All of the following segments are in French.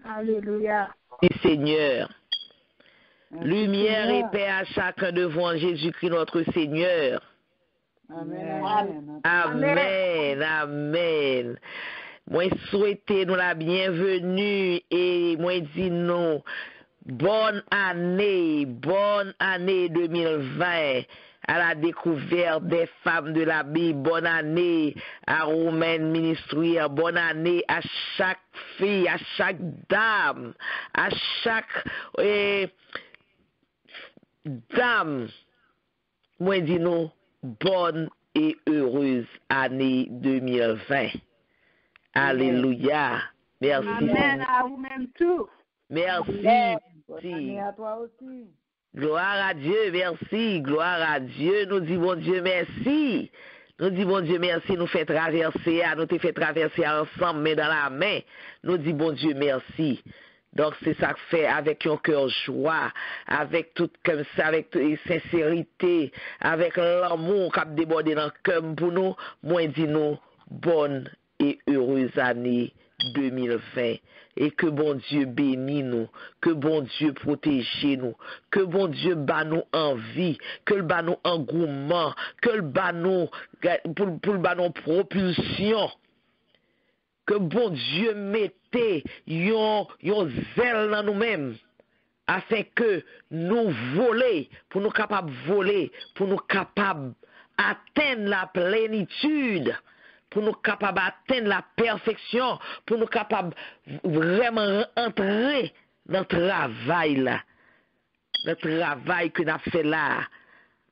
Alléluia. Du Seigneur. Lumière et paix à chacun de vous en Jésus-Christ notre Seigneur. Amen. Amen. Amen. Moi souhaiter nous la bienvenue et moi dis nous bonne année 2020 à la découverte des femmes de la Bible. Bonne année à Romaine Ministry. Bonne année à chaque fille, à chaque dame, à chaque dame. Moi dis nous bonne et heureuse année 2020. Alléluia. Merci. Amen à vous-même tous. Merci. Merci à toi aussi. Gloire à Dieu, merci. Gloire à Dieu. Nous disons bon Dieu merci. Nous disons bon Dieu merci. Nous fait traverser, nous te fait traverser ensemble, main dans la main. Nous disons bon Dieu merci. Donc c'est ça que fait avec un cœur joie, avec tout comme ça, avec sincérité, avec l'amour qui a débordé dans le cœur pour nous. Moi dis nous bonne et heureuse année 2020. Et que bon Dieu bénisse nous, que bon Dieu protège nous, que bon Dieu bat nous envie, que le bat nous engouement, que le bat nous pour le bat nous propulsion. Que bon Dieu mette yon zèle dans nous-mêmes afin que nous voler, pour nous capables voler, pour nous capables atteindre la plénitude, pour nous capables d'atteindre la perfection, pour nous capables vraiment entrer dans le travail là, le travail que nous avons fait là,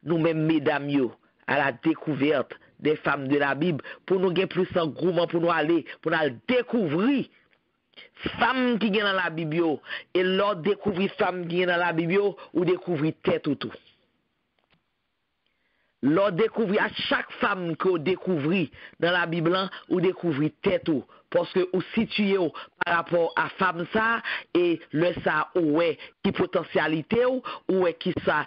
nous-mêmes mesdames yo, à la découverte des femmes de la Bible, pour nous gagner plus engouement, pour nous aller découvrir femmes qui sont dans la Bible yo, et leur découvrir femmes qui sont dans la Bible yo, ou découvrir tête ou tout. L'on découvrir à chaque femme que vous découvrez dans la Bible, ou découvrir tête ou, parce que vous situez par rapport à femme ça, et le ça ou est qui potentialité ou est qui ça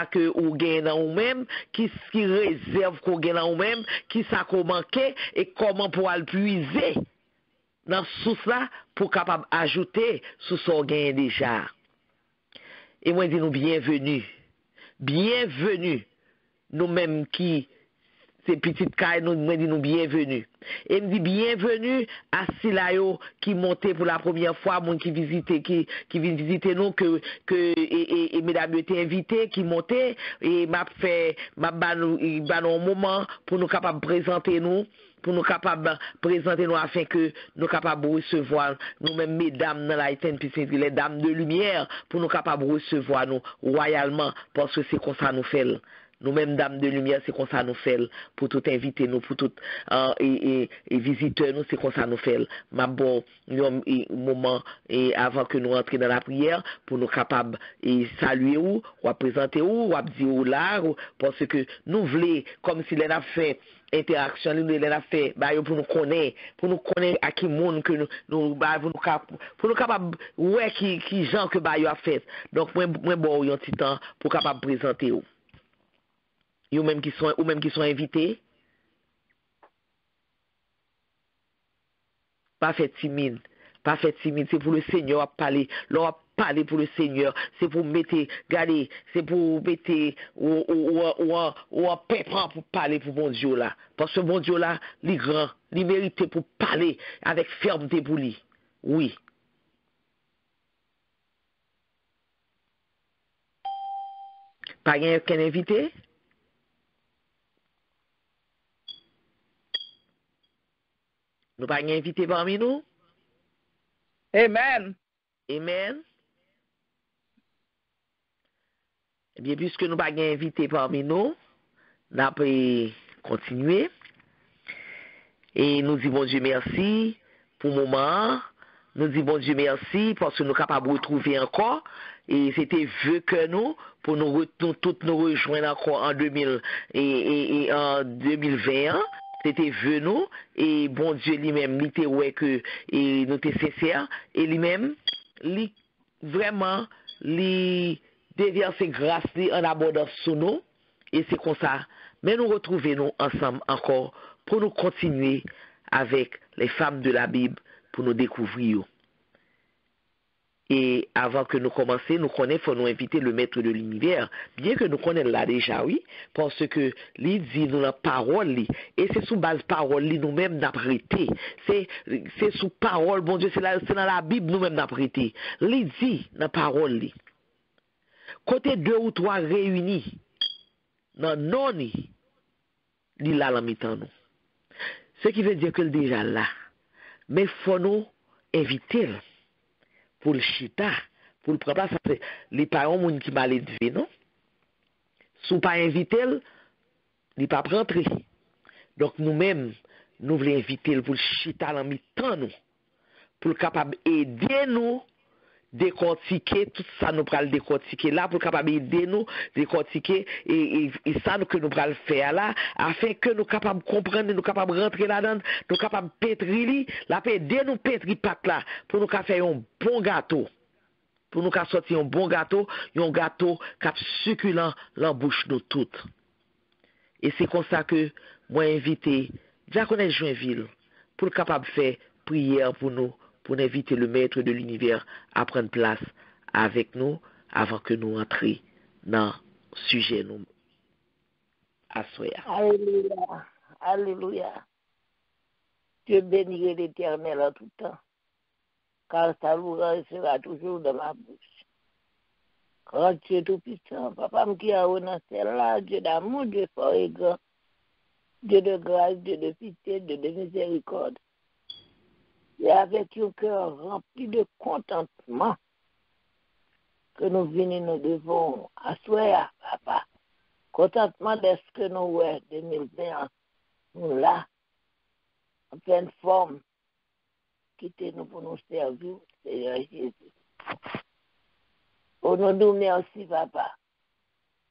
que vous gagnez dans vous-même, qui réserve qu'on gagne dans vous-même, qui ça qu'on manque, et comment pour le puiser dans sous là pour capable ajouter sous son gain déjà. Et moi dis nous bienvenue. Bienvenue. Nous-mêmes qui, ces petites cailles, nous disons nous bienvenue. Et me dit bienvenue à Silayo qui montait pour la première fois, moi qui visitait, qui vient visiter nous, et mesdames étaient invitées, qui montaient, et m'a un moment pour nous capables de présenter nous, afin que nous capables de recevoir nous-mêmes mesdames dans la éternité, puisque les dames de lumière, pour nous capables de recevoir nous royalement, parce que c'est comme ça nous fait. Nous-mêmes, dames de lumière, c'est comme ça nous fait. Pour tout inviter nous, pour tout et visiteurs nous, c'est comme ça nous fait. Ma bon, moment et avant que nous entrions dans la prière, pour nous capables et saluer ou présenter ou dire ou là, parce que nous voulons, comme si l'on a fait interaction, nous l'on a fait, pour nous connaître à qui monde que nous pour nous capables, ouais, qui gens que a fait. Donc, moi, bon, un petit temps pour capable présenter ou. Ou même qui sont invités. Pas fait timide, c'est pour le Seigneur à parler. L'on parler pour le Seigneur, c'est pour mettre, regardez, c'est pour mettre ou en pépin pour parler pour bon Dieu là. Parce que bon Dieu là, il est grand, il mérite pour parler avec fermeté pour lui. Oui. Pas quelqu'un invité? Nous pas invité parmi nous? Amen. Amen. Eh bien, puisque nous pas invité parmi nous, nous allons continuer. Et nous disons bon Dieu merci pour le moment. Nous disons bon Dieu merci parce que nous sommes capables de retrouver encore. Et c'était vœu que nous, pour nous toutes nous rejoindre encore en 2021. C'était vœu nous. Et bon Dieu lui-même, il était ouais que nous étions sincères. Et lui-même, vraiment, il déverse grâce en abondance sur nous. Et c'est comme ça. Mais nous retrouvons nous ensemble encore pour nous continuer avec les femmes de la Bible pour nous découvrir. Et avant que nous commencions, nous connaissons, faut nous inviter le maître de l'univers. Bien que nous connaissons là déjà, oui, parce que lui dit nous la parole, et c'est sous base parole, nous-mêmes n'a prêté. C'est sous parole, bon Dieu, c'est dans la Bible nous-mêmes n'a prêté. Lui dit la parole, côté 2 ou 3 réunis, dans non, il là la mi-temps nous. Ce qui veut dire que déjà là, mais faut nous inviter pour le chita, pour le prendre place, les parents moun qui m'a levé, non? Si pas invité, il pas rentrer. Donc nous-mêmes, nous voulons inviter pour le chita dans mi-temps nous, pour le capable aider nous décortiquer tout ça nous pral décortiquer là pour capable aider nous décortiquer et ça que nous pral faire là afin que nous capable comprendre nous capable rentrer là-dedans nous capable pétrir la aider nous pétrir pâte là pour nous faire un bon gâteau pour nous sortir un bon gâteau cap succulent dans bouche nous toutes et c'est comme ça que moi invité Diaconesse Joinville pour capable faire prière pour nous pour inviter le maître de l'univers à prendre place avec nous avant que nous entrions dans le sujet nous à soya. Alléluia. Alléluia. Dieu bénirait l'Éternel en tout temps, car sa louange sera toujours dans ma bouche. Grand Dieu tout-puissant, papa qui a dans celle-là, Dieu d'amour, Dieu fort et grand, Dieu de grâce, Dieu de pitié, Dieu de miséricorde. Et avec un cœur rempli de contentement que nous venons, nous devons asseoir, papa. Contentement de ce que nous voyons 2020, nous là, en pleine forme, quittez-nous pour nous servir, Seigneur Jésus. Oh, nous nous merci, papa.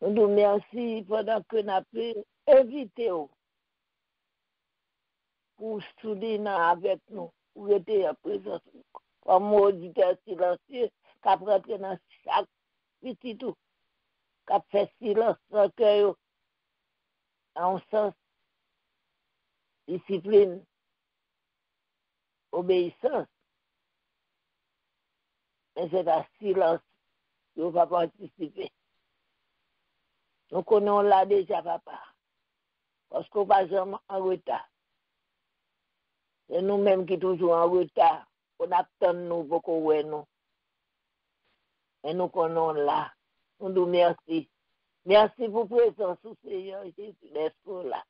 Nous nous merci pendant que nous avons invité pour soutenir avec nous. Pour être en présence, comme auditeur silencieux, qui a rentré dans chaque petit tout, qui a fait silence dans le cœur, en sens, discipline, obéissance. Mais c'est un silence qui ne va pas participer. Nous connaissons là déjà, papa, parce qu'on va jamais en retard. C'est nous-mêmes qui sommes toujours en retard. On attend nous pour qu'on voit nous. Et nous connaissons là. Nous nous merci. Merci pour la présence du Seigneur Jésus, l'Esprit là.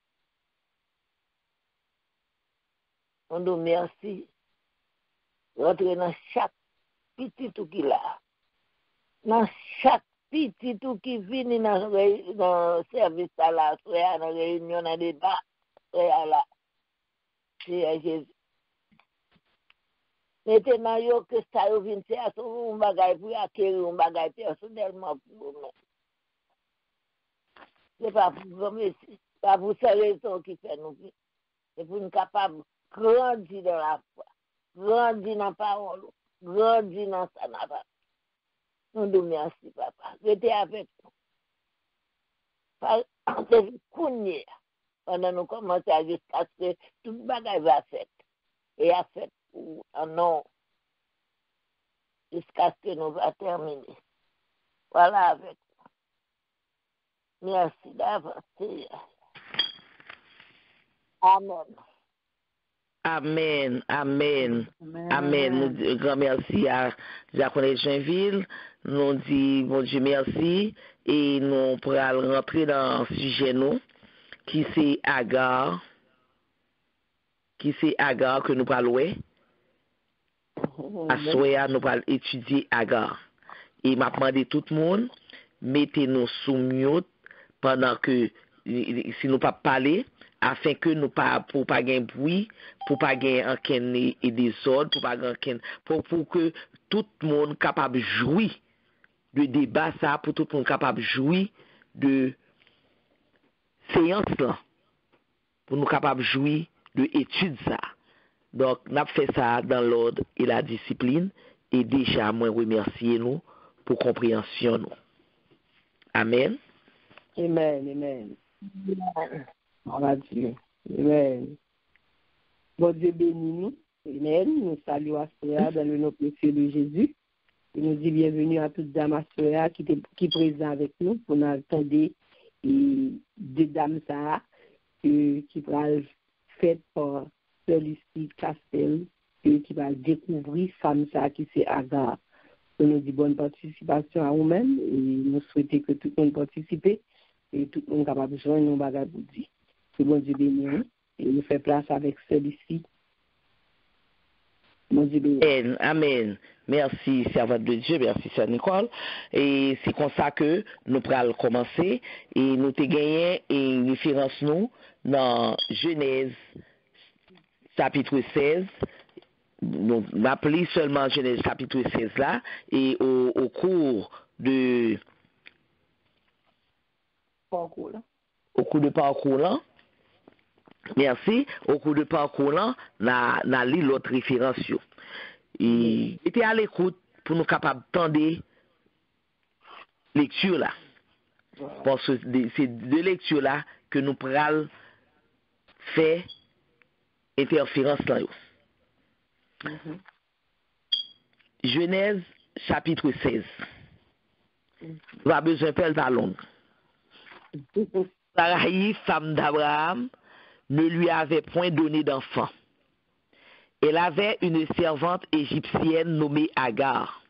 Nous nous merci. Rentrer dans chaque petit tout qui là. Dans chaque petit tout qui vient dans le service à la soirée, dans la réunion, dans le débat, là. Seigneur Jésus. Maintenant, que ça vient faire un bagage pour acquérir un bagage personnellement pour nous. Ce n'est pas pour vous, pas pour ces raisons qui fait nous vivre. C'est pour nous capables de grandir dans la foi, grandir dans la parole, grandir dans sa navale. Nous nous merci, papa. Restez avec nous. C'est cougné. Pendant nous commençons à jusqu'à ce que tout le bagage va faire. Et à faire pour un nom. Jusqu'à ce que nous va terminer. Voilà avec nous. Merci d'avance. Amen. Amen, amen, amen. Nous grand merci à Diaconesse Joinville. Nous disons, bon Dieu, merci. Et nous pourrons rentrer dans le sujet, nous, qui c'est Agar. Qui c'est Agar que nous parlons. À Soya, nous allons étudier Agar. Et m'a demandé tout le monde, mettez-nous sous mute pendant que, si nous pas parler, afin que nous pas pour pas gagner bruit, pour pas gagner aucun et désordre, pour pas gagner pour que tout le monde capable jouir de débat ça, pour tout le monde capable jouir de séance là, pour nous capable jouir de étude ça. Donc, nous avons fait ça dans l'ordre et la discipline, et déjà, moi, remercier nous pour compréhension nous. Amen. Amen, amen. On va Dieu. Amen. Bon Dieu bénis nous. Amen. Nous saluons à cela dans le nom précieux de Jésus. Et nous dit bienvenue à toutes dames soeurs qui présent avec nous pour nous attendre deux dames ça qui va faire par celui-ci Castel qui va découvrir femme ça qui c'est Agar. Nous nous dit bonne participation à vous-même et nous souhaitons que tout le monde participe et tout le monde capable de joindre nos bagages pour dire. Que bon Dieu bénisse et nous fait place avec celui-ci. Bon Dieu bénisse. Amen. Merci, servante de Dieu, merci, Sœur Nicole. Et c'est comme ça que nous pourrons commencer. Et nous avons gagné une référence nous dans Genèse, chapitre 16. Nous appelons seulement Genèse, chapitre 16 là. Et au cours de parcours là, merci. Au cours de parcours là, n'a lu l'autre référence. Et était à l'écoute pour nous capables d'entendre lecture là. Parce que c'est de lecture là que nous pourrons faire interférence là. Genèse chapitre 16. Va besoin de la longue. Sarai, femme d'Abraham, ne lui avait point donné d'enfant. Elle avait une servante égyptienne nommée Agar.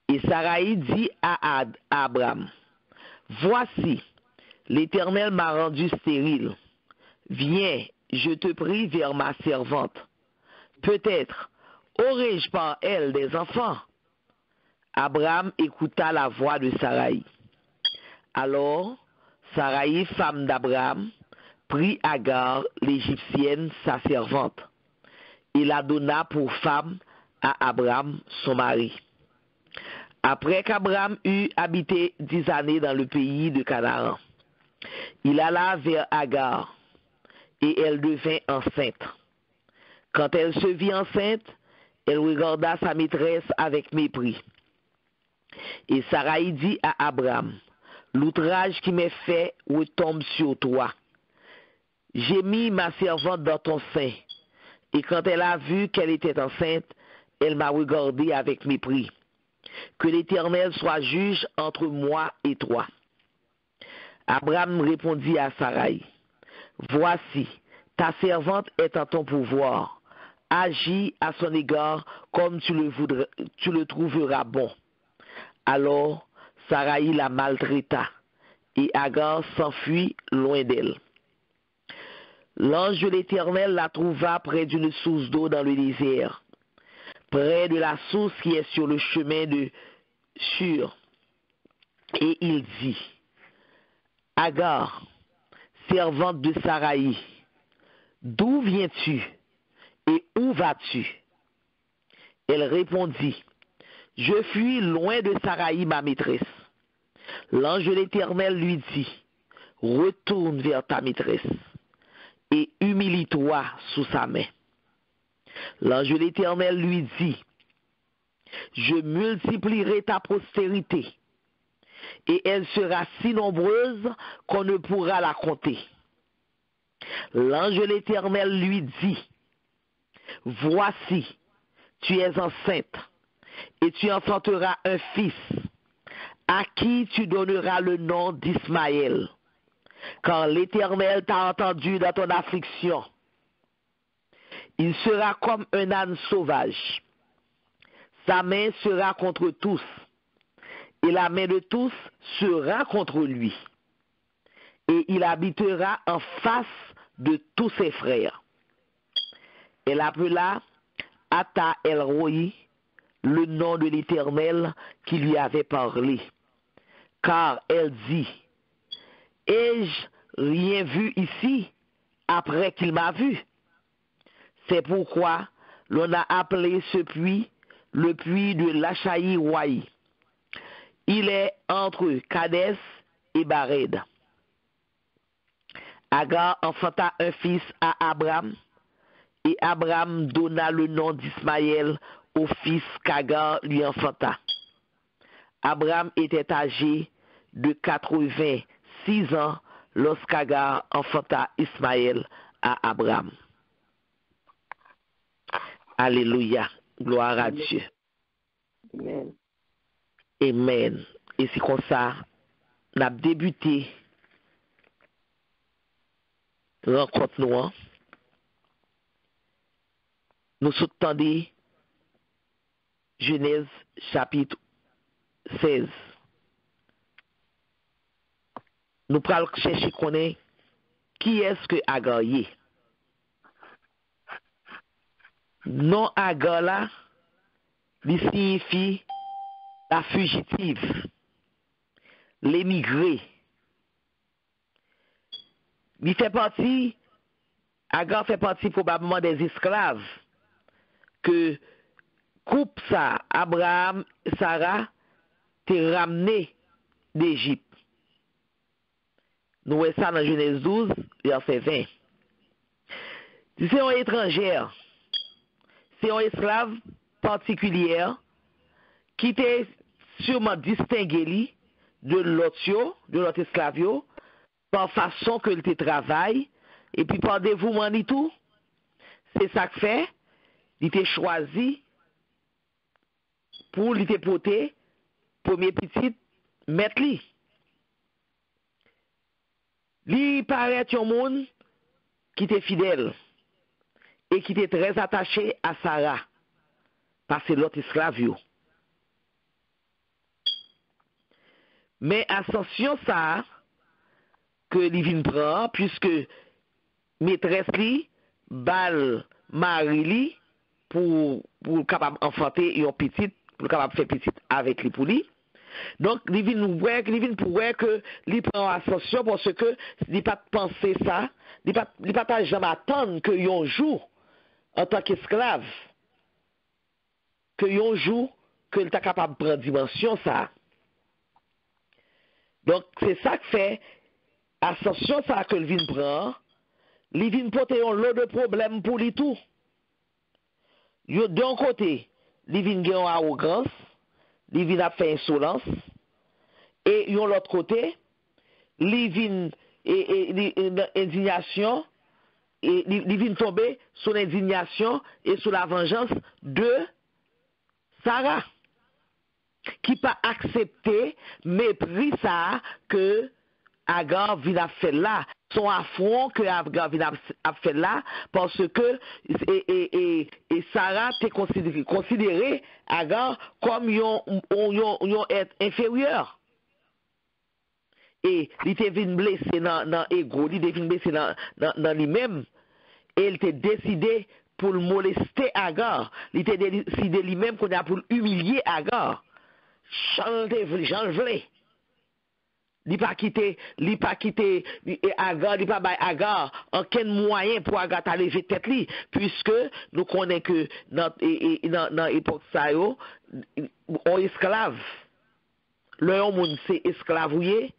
Et Sarai dit à Abraham, voici, l'Éternel m'a rendu stérile. Viens, je te prie vers ma servante. Peut-être aurai-je par elle des enfants. Abraham écouta la voix de Sarai. Alors, Sarai, femme d'Abraham, prit Agar, l'Égyptienne, sa servante, et la donna pour femme à Abraham, son mari. Après qu'Abraham eut habité 10 années dans le pays de Canaan, il alla vers Agar, et elle devint enceinte. Quand elle se vit enceinte, elle regarda sa maîtresse avec mépris. Et Sarai dit à Abraham, l'outrage qui m'est fait retombe sur toi. J'ai mis ma servante dans ton sein, et quand elle a vu qu'elle était enceinte, elle m'a regardé avec mépris. Que l'Éternel soit juge entre moi et toi. Abraham répondit à Sarai, voici, ta servante est en ton pouvoir. Agis à son égard comme tu le trouveras bon. Alors Sarai la maltraita, et Agar s'enfuit loin d'elle. L'ange de l'Éternel la trouva près d'une source d'eau dans le désert, près de la source qui est sur le chemin de Shur. Et il dit, Agar, servante de Sarai, d'où viens-tu et où vas-tu? Elle répondit, je fuis loin de Sarai, ma maîtresse. L'ange de l'Éternel lui dit, retourne vers ta maîtresse et humilie-toi sous sa main. L'ange de l'Éternel lui dit, je multiplierai ta postérité, et elle sera si nombreuse qu'on ne pourra la compter. L'ange de l'Éternel lui dit, voici, tu es enceinte, et tu enfanteras un fils, à qui tu donneras le nom d'Ismaël, car l'Éternel t'a entendu dans ton affliction. Il sera comme un âne sauvage. Sa main sera contre tous, et la main de tous sera contre lui. Et il habitera en face de tous ses frères. Elle appela Ata El-Roi, le nom de l'Éternel qui lui avait parlé. Car elle dit, ai-je rien vu ici après qu'il m'a vu? C'est pourquoi l'on a appelé ce puits le puits de Lachaï-Ouaï. Il est entre Kadès et Bared. Agar enfanta un fils à Abraham, et Abraham donna le nom d'Ismaël au fils qu'Agar lui enfanta. Abraham était âgé de 86 ans lorsqu'Agar enfanta Ismaël à Abraham. Alléluia, gloire à Dieu. Amen. Amen. Et c'est comme ça, on a débuté rencontre nous. Nous soutenons Genèse chapitre 16. Nous allons chercher connaître qui est-ce que Agar y est. Non Agar là, il signifie la fugitive, l'émigré. Il fait partie, Agar fait partie probablement des esclaves que coupe ça, Abraham, Sarah, t'es ramené d'Égypte. Nous voyons ça dans Genèse 12, verset 20. C'est une étrangère, c'est une esclave particulière qui était sûrement distinguée de l'autre esclave, par façon que il travaille, et puis par dévouement et tout. C'est ça que fait, il était choisi pour lui porter premier petit mettre lui. Lui paraît un monde qui était fidèle et qui était très attaché à Sarah, parce que l'autre esclave. Mais ascension ça que Livine prend, puisque maîtresse li, bal mari li, pour capable enfanter une petite, pour capable faire petite avec lui pour lui. Donc, Livine pour voir que lui prend ascension parce que il pas penser ça, il pas jamais attendre que un jour en tant qu'esclave, que un jour que il est capable de prendre dimension ça. Donc, c'est ça que fait ascension ça que le vin prend, il vient porter un lot de problèmes pour lui tout. D'un côté, il vient gagner en arrogance, il vient faire insolence, et de l'autre côté, il vient indignation, et il vient tomber sous l'indignation et sous la vengeance de Sarah, qui pas accepté mépris ça que Agar vient faire là, son affront que Agar vient faire là, parce que et Sarah t'est considéré Agar comme un être inférieur. Et il était venu blessé dans l'ego, il était venu blessé dans lui-même, et il était décidé pour le molester Agar. Il était décidé lui-même qu'on a pour humilier Agar. J'enlevais. Il pas quitté Agar, il pas bail Agar aucun moyen pour Agar ta lever tête li, puisque nous connaissons que dans l'époque ça yo on esclave. Le monde c'est esclavouillé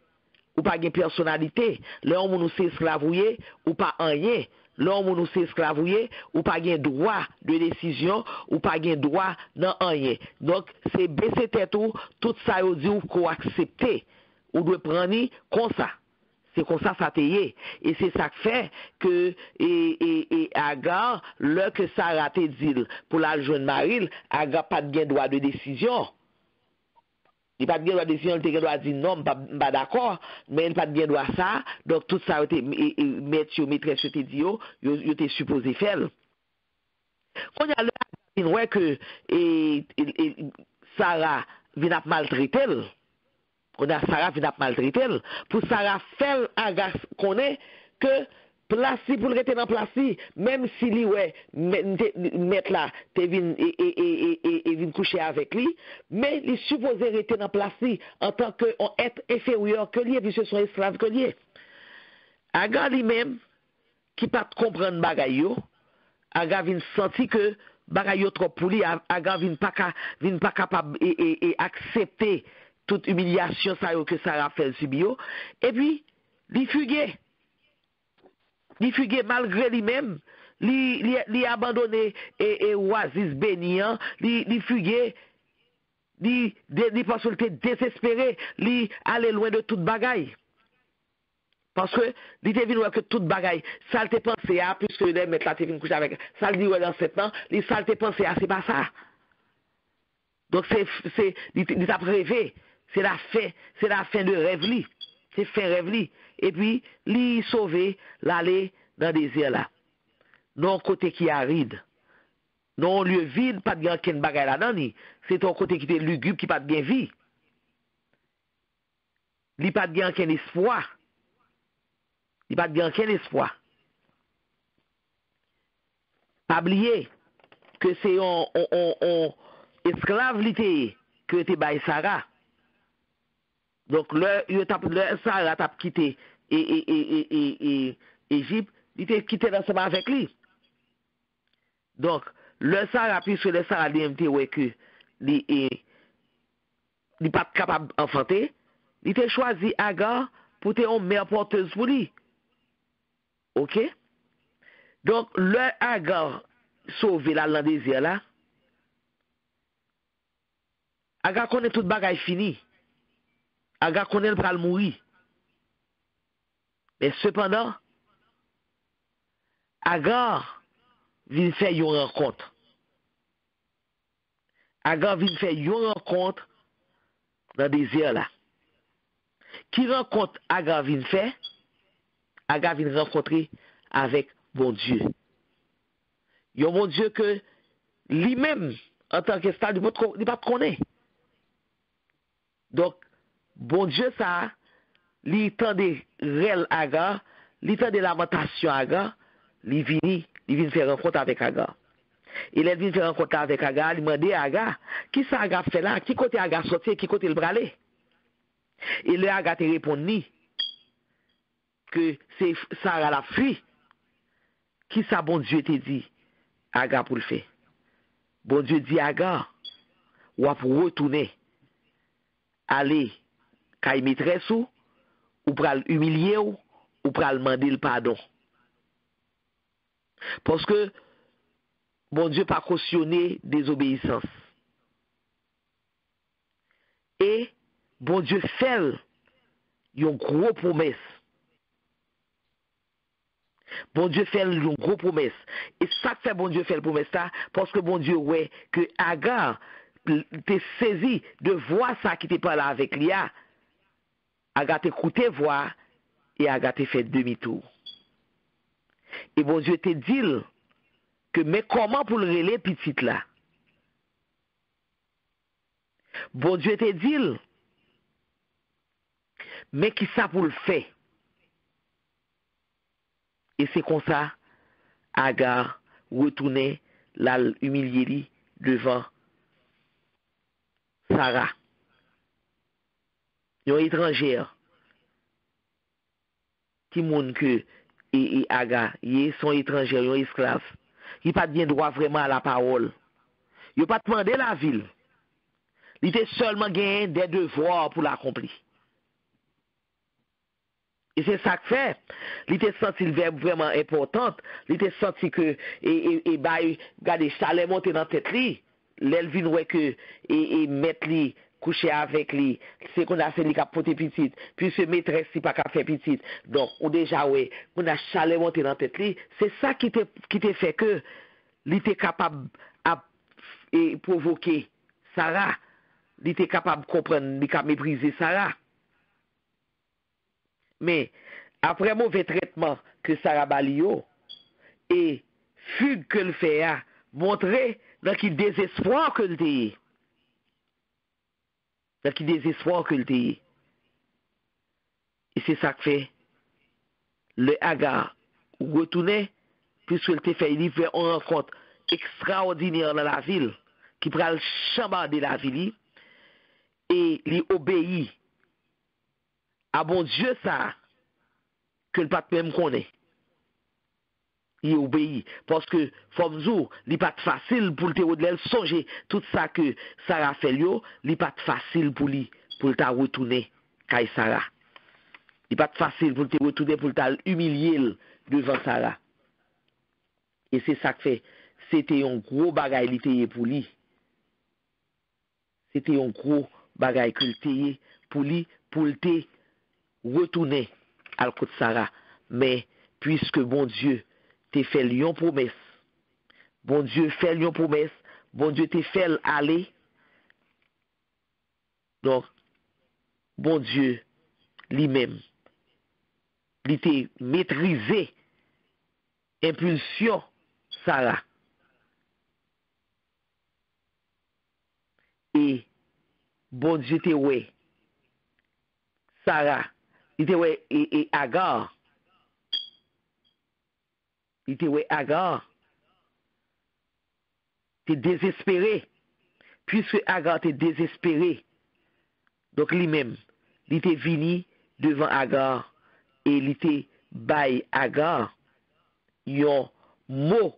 ou pas de personnalité, le monde c'est esclavouillé ou pas rien. L'homme nous c'est esclavouillé ou pas gain droit de décision ou pas gain droit dans rien. Donc c'est baisser tête tout ça yo dit ou qu'on accepter ou doit prendre comme ça. C'est comme ça ça t'est. Et c'est ça qui fait que et Agar le que Sarah te dit pour la jeune Marie, Agar pas de gain droit de décision. Il pas de droit de décision, il doit dire non, pas d'accord, mais il pas de droit ça, donc tout ça, maîtresse te dit, il était supposé faire. Quand il y a le ouais que Sarah vient maltraiter, on a Sarah vient maltraiter, pour Sarah faire Agar connaît que placé pour rester dans placé, même si lui ouais mettre là te vinn et vinn coucher avec lui, mais il supposé rester dans placé en tant que être inférieur que lui puisque son esclave que lui. Agar lui-même qui pas comprendre bagay yo, Agar vinn senti que bagay yo trop pour lui, Agar vinn pas capable et accepter toute humiliation ça que Sarah fait subir et puis il fugué. Il fugué malgré lui-même, il abandonné et oasis béniant, il fugué, il parce qu'il était désespéré, il allait loin de toute bagaille. Parce que il était venu que toute bagaille, ça le pensé à, puisque les mettre là, t'es venu coucher avec, ça le dit ouais dans 7 ans, il ça le pensé à, c'est pas ça. Donc il t'a rêvé, c'est la fin de rêve li. C'est fin rêve li. Et puis li sauvé l'aller dans le désert là. Non côté qui aride. Non lieu vide, pas de grand ken bagay là-dedans ni. C'est ton côté qui est lugubre qui pas de bien vie. Li pas de grand ken espoir. Il pas de grand ken espoir. Pas oublier que c'est on esclave li que te bay Sarah. Donc le Sarah t'a quitté et Égypte, il était quitté ensemble avec lui. Donc le Sarah puisque le Sarah DMT ouais que il pas capable d'enfanter, il était choisi Agar pour être une mère porteuse pour lui. OK? Donc le Agar sauvé là dans le désert là. Agar connaît tout bagage fini. Agar connaît le pral mourir. Mais cependant, Agar vient faire une rencontre. Agar vient faire une rencontre dans le désert là. Qui rencontre Agar vient faire? Agar vient rencontrer avec bon Dieu. Yon bon Dieu que lui-même, en tant que stade, il ne pas connaître. Donc, bon Dieu, ça, il tend des réels Agar, il tend des lamentations Agar, il vient faire rencontre avec Agar. Il vient faire rencontre avec Agar, il demande à Agar, qui ça Agar fait là? Qui côté Agar sorti, qui côté le bralé? Et le Agar te répond ni que c'est Sarah la fui. Qui ça bon Dieu te dit? Agar pour le faire. Bon Dieu dit Agar, ou pour retourner, aller, kay maîtresse ou pral humilier ou pral demander le pardon. Parce que bon Dieu pas cautionné désobéissance. Et bon Dieu fait une gros promesse. Bon Dieu fait une gros promesse. Et ça fait bon Dieu fait la promesse ça parce que bon Dieu ouais que Agar t'es saisi de voir ça qui t'est pas là avec Lia. Agar t'écouté voir et Agar t'est fait demi-tour. Et bon Dieu te dit que mais comment pour le relais petite là? Bon Dieu te dit mais qui ça pour le faire? Et c'est comme ça, Agar retournait la humilier devant Sarah. Une étrangère. Qui montre que et Agar, ils sont étrangers, ils sont esclaves. Ils n'ont pas bien droit vraiment à la parole. Ils n'ont pas demandé la ville. Ils étaient seulement gagné des devoirs pour l'accomplir. Et c'est ça que fait. Il était senti le verbe vraiment important. Il était senti que, regardez, chalet monté dans la tête li. L'elvin ouais que, mettre li, coucher avec lui, c'est qu'on a fait li cap pote petite. Puis ce maîtresse si pas qu'a fait petite. Donc, on déjà ouais, on a chalet monté dans la tête li. C'est ça qui te fait que, il était capable à provoquer Sarah. Il était capable de comprendre, il était capable de mépriser Sarah. Mais après mauvais traitement que Sarah Balio et fugue que le fait a montré dans qui désespoir que le t'est. Dans qui désespoir que le t'est. Et c'est ça que fait le Agar retourner puisqu'il t'a fait une rencontre extraordinaire dans la ville qui prend le chambarder la ville et il obéit à bon Dieu ça que le pape même connaît. Il obéit parce que comme jour, il pas facile pour le songer tout ça que Sarah fait lui, il pas facile pour lui pour ta retourner kay Sarah. Il pas facile pour te retourner pour ta humilier devant Sarah. Et c'est ça que fait c'était un gros bagage li pour lui. C'était un gros bagage que le pour lui pour le retourner à le côté de Sarah. Mais puisque bon Dieu t'a fait une promesse, bon Dieu fait une promesse, bon Dieu t'a fait aller, Donc, bon Dieu lui-même, il était maîtrisé impulsion Sarah. Et bon Dieu te ouais Sarah, il te ouais et Agar. Il te ouais Agar. T'es désespéré. Puisque Agar t'es désespéré. Donc lui-même, il était venu devant Agar et il était bail Agar. Yon mot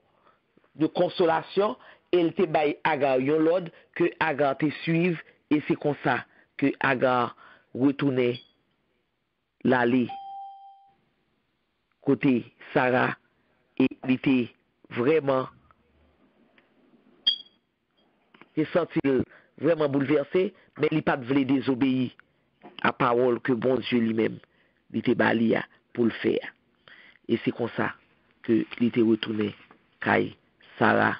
de consolation et il était bail Agar. Yon l'ordre que Agar te suive et c'est comme ça que Agar retournait l'aller côté Sarah et il était vraiment il senti vraiment bouleversé, mais il n'a pas voulu désobéir à la parole que bon Dieu lui-même il était bali pour le faire. Et c'est comme ça que il était retourné Kai Sarah.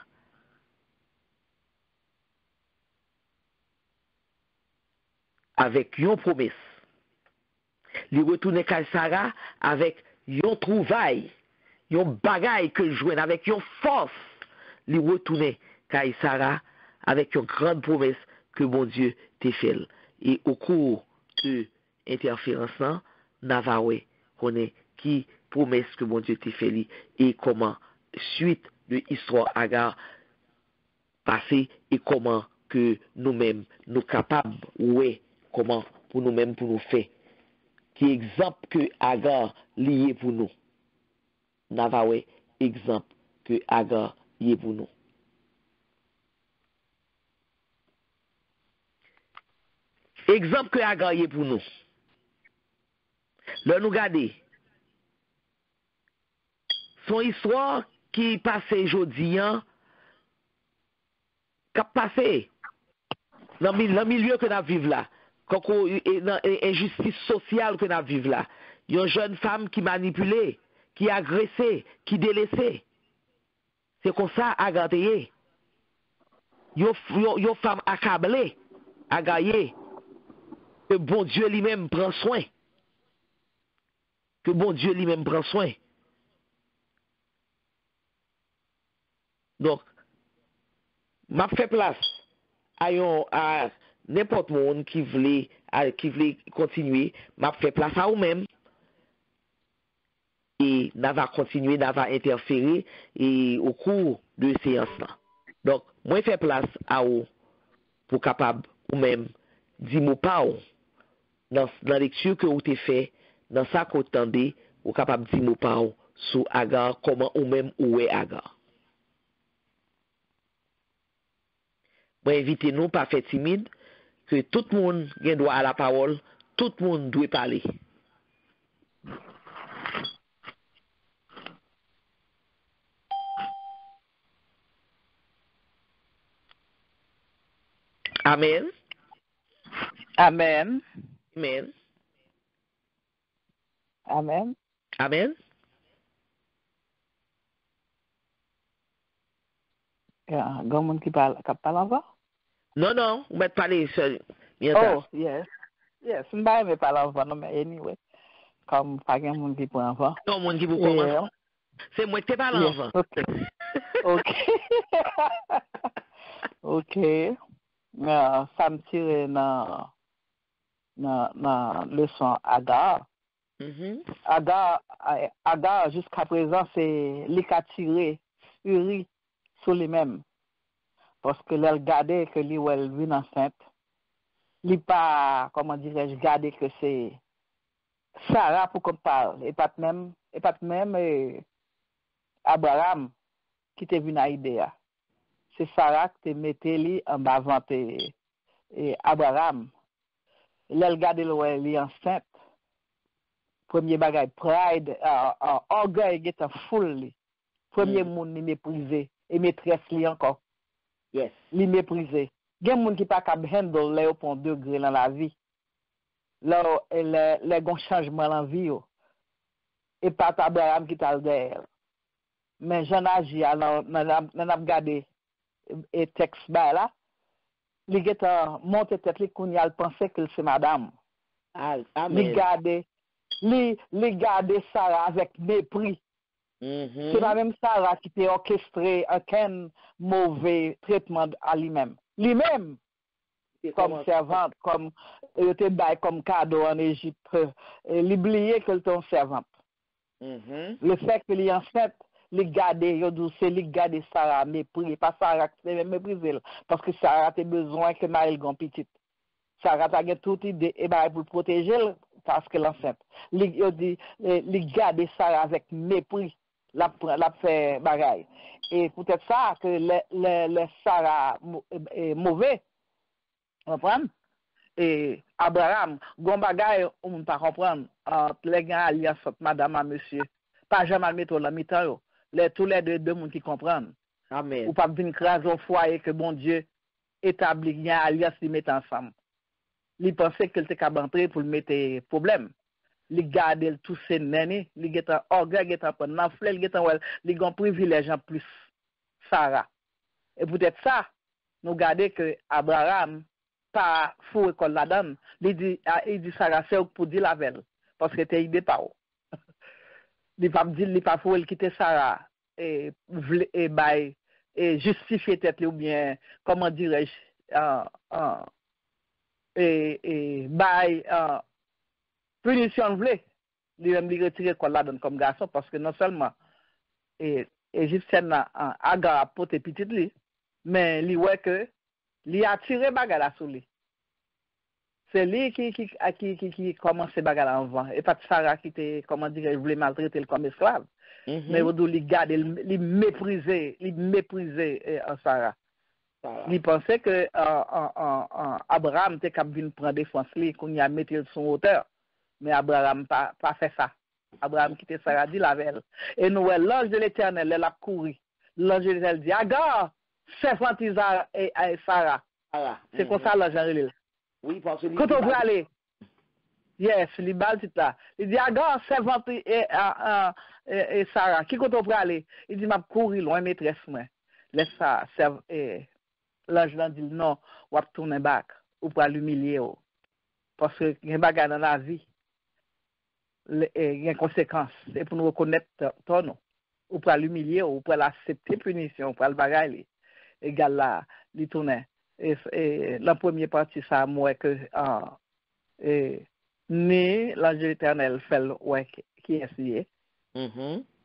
Avec une promesse. Il retourné Kai Sarah avec une trouvaille, une bagaille que joigne avec une force. Il retourné Kai Sarah avec une grande promesse que bon Dieu t'a fait. Et au cours de l'interférence, Navawe connaît qui promesse que bon Dieu t'a fait et comment suite de l'histoire Agar passé et comment que nous-mêmes nous capables ouais comment pour nous-mêmes pour nous faire qui exemple que Agar lié pour nous Navawe exemple que Agar lié pour nous. Exemple que Agar lié pour nous. Là nous regarder son histoire qui passait aujourd'hui qui passé dans le milieu que nous vivons là, dans l'injustice sociale que nous vivons là. Il y a une jeune femme qui manipulée, qui agressée, qui délaissée. C'est comme ça à garder. Il y a une femme accablée, à gagner. Que bon Dieu lui-même prend soin. Que bon Dieu lui-même prend soin. Donc, m'a fait place à n'importe monde qui voulait continuer, m'a fait place à vous-même et n'a va continuer, n'a va interférer et au cours de séance là. Donc, moi fait place à vous pour capable ou même dire mot pas dans la lecture que vous avez fait, dans ça que vous entendez, vous capable dire mot pas sur Agar comment ou même où est Agar. Moi invitez nous pas faire timide que tout le monde a droit à la parole, tout le monde doit parler. Amen. Amen. Amen. Amen. Amen. Grand monde qui parle encore? Non, on va parler seul. Oh, yes. Yes, je ne vais pas parler avant, mais anyway. Comme pas grand monde qui prend avant. Non, monde qui vous commence. C'est moi qui parle avant. OK. OK. OK. Ça me tire dans leçon Agar. Agar, jusqu'à présent, c'est lui qui a tiré Uri sur lui-même. Parce que là, regardait que lui, elle vit enceinte. Lui pas, comment dirais-je, garder que c'est Sarah pour qu'on parle. Et pas même Abraham qui te venu à l'idée. C'est Sarah qui te mettait lui en bas et Abraham. Là, regardait elle est enceinte. Premier bagage, pride, orgueil qui est en foule. Premier monde li méprisé et maîtresse li encore. Yes. Li méprisé. Gen moun qui pas capable handle là au point degré dans la vie. Là les gon changement dans la vie et pas Abraham qui t'a derrière. Mais j'en agi alors n'a regarder et texte ba là. li geta monte tête li qu'on y a pensé que c'est madame. Amen. Li garde Sarah avec mépris. C'est la même Sarah qui t'a orchestré aucun mauvais traitement à lui-même. Lui-même, comme servante, comme il était bail comme cadeau en Égypte, l'oublier qu'elle était servante. Le fait que les enceinte, les garder, c'est les garder Sarah mépris, pas Sarah qui s'est méprisé, parce que Sarah a besoin que Marie gon petite. Sarah a toute idée et pour protéger parce que l'enceinte. Les garder Sarah avec mépris, la fait bagaille. Et peut-être ça que les Sarah mauvais, vous comprenez? Et Abraham, gon bagay on ne pas comprendre entre les gars alliance madame à monsieur. Pas jamais mettre la mi-temps yo. Tous les deux monde qui comprennent. Amen. Ou pas venir craser au foyer que bon Dieu établit une alliance li mettre ensemble. Li pensait qu'il était capable d'entrer pour le mettre problème. Li garder tout ces néné, li geta orgueil geta pas n'enfler, li geta li gon privilège en plus Sarah. Et peut-être ça nous garder que Abraham pas fou école la donne, il dit Sarah c'est pour dire la veille parce que t'es idée pas. Il pas dire il pas fou il quitter Sarah et bail et justifier tête ou bien comment dirais-je et bail punition vle lui même lui retirer école la donne comme garçon parce que non seulement égyptienne Agar a porté petite li mais lui ouais que li a tiré bagala sur lui. C'est lui qui commence bagala en vent. Et pas Sarah qui était, comment dire, voulait maltraiter comme esclave. Mais vous lui garder, lui mépriser Sarah. Il pensait que Abraham était capable de prendre défense lui, qu'on y a mis son hauteur. Mais Abraham pas fait ça. Abraham quitté Sarah dit la veille. Et nous, l'ange de l'Éternel, elle a couru. L'ange de l'Éternel dit, Agar, servante Isaac et Sarah. C'est comme ça l'ange relève. Oui, parce que quand on veut aller, yes, les balles c'est là. Il dit Agar, servante et Sarah. Qui quand on veut aller? Il dit m'a courir loin maîtresse moi. Laisse ça, l'ange dit non, on va tourner back ou pour l'humilier parce que il y a des bagages dans la vie. Il y a des conséquences. Et pour nous reconnaître ton ou pour l'humilier ou pour l'accepter punition, pour le bagage égal là, il tourne. Et la première partie ça moi que ni l'ange de l'Éternel fait ouais qui est essayé.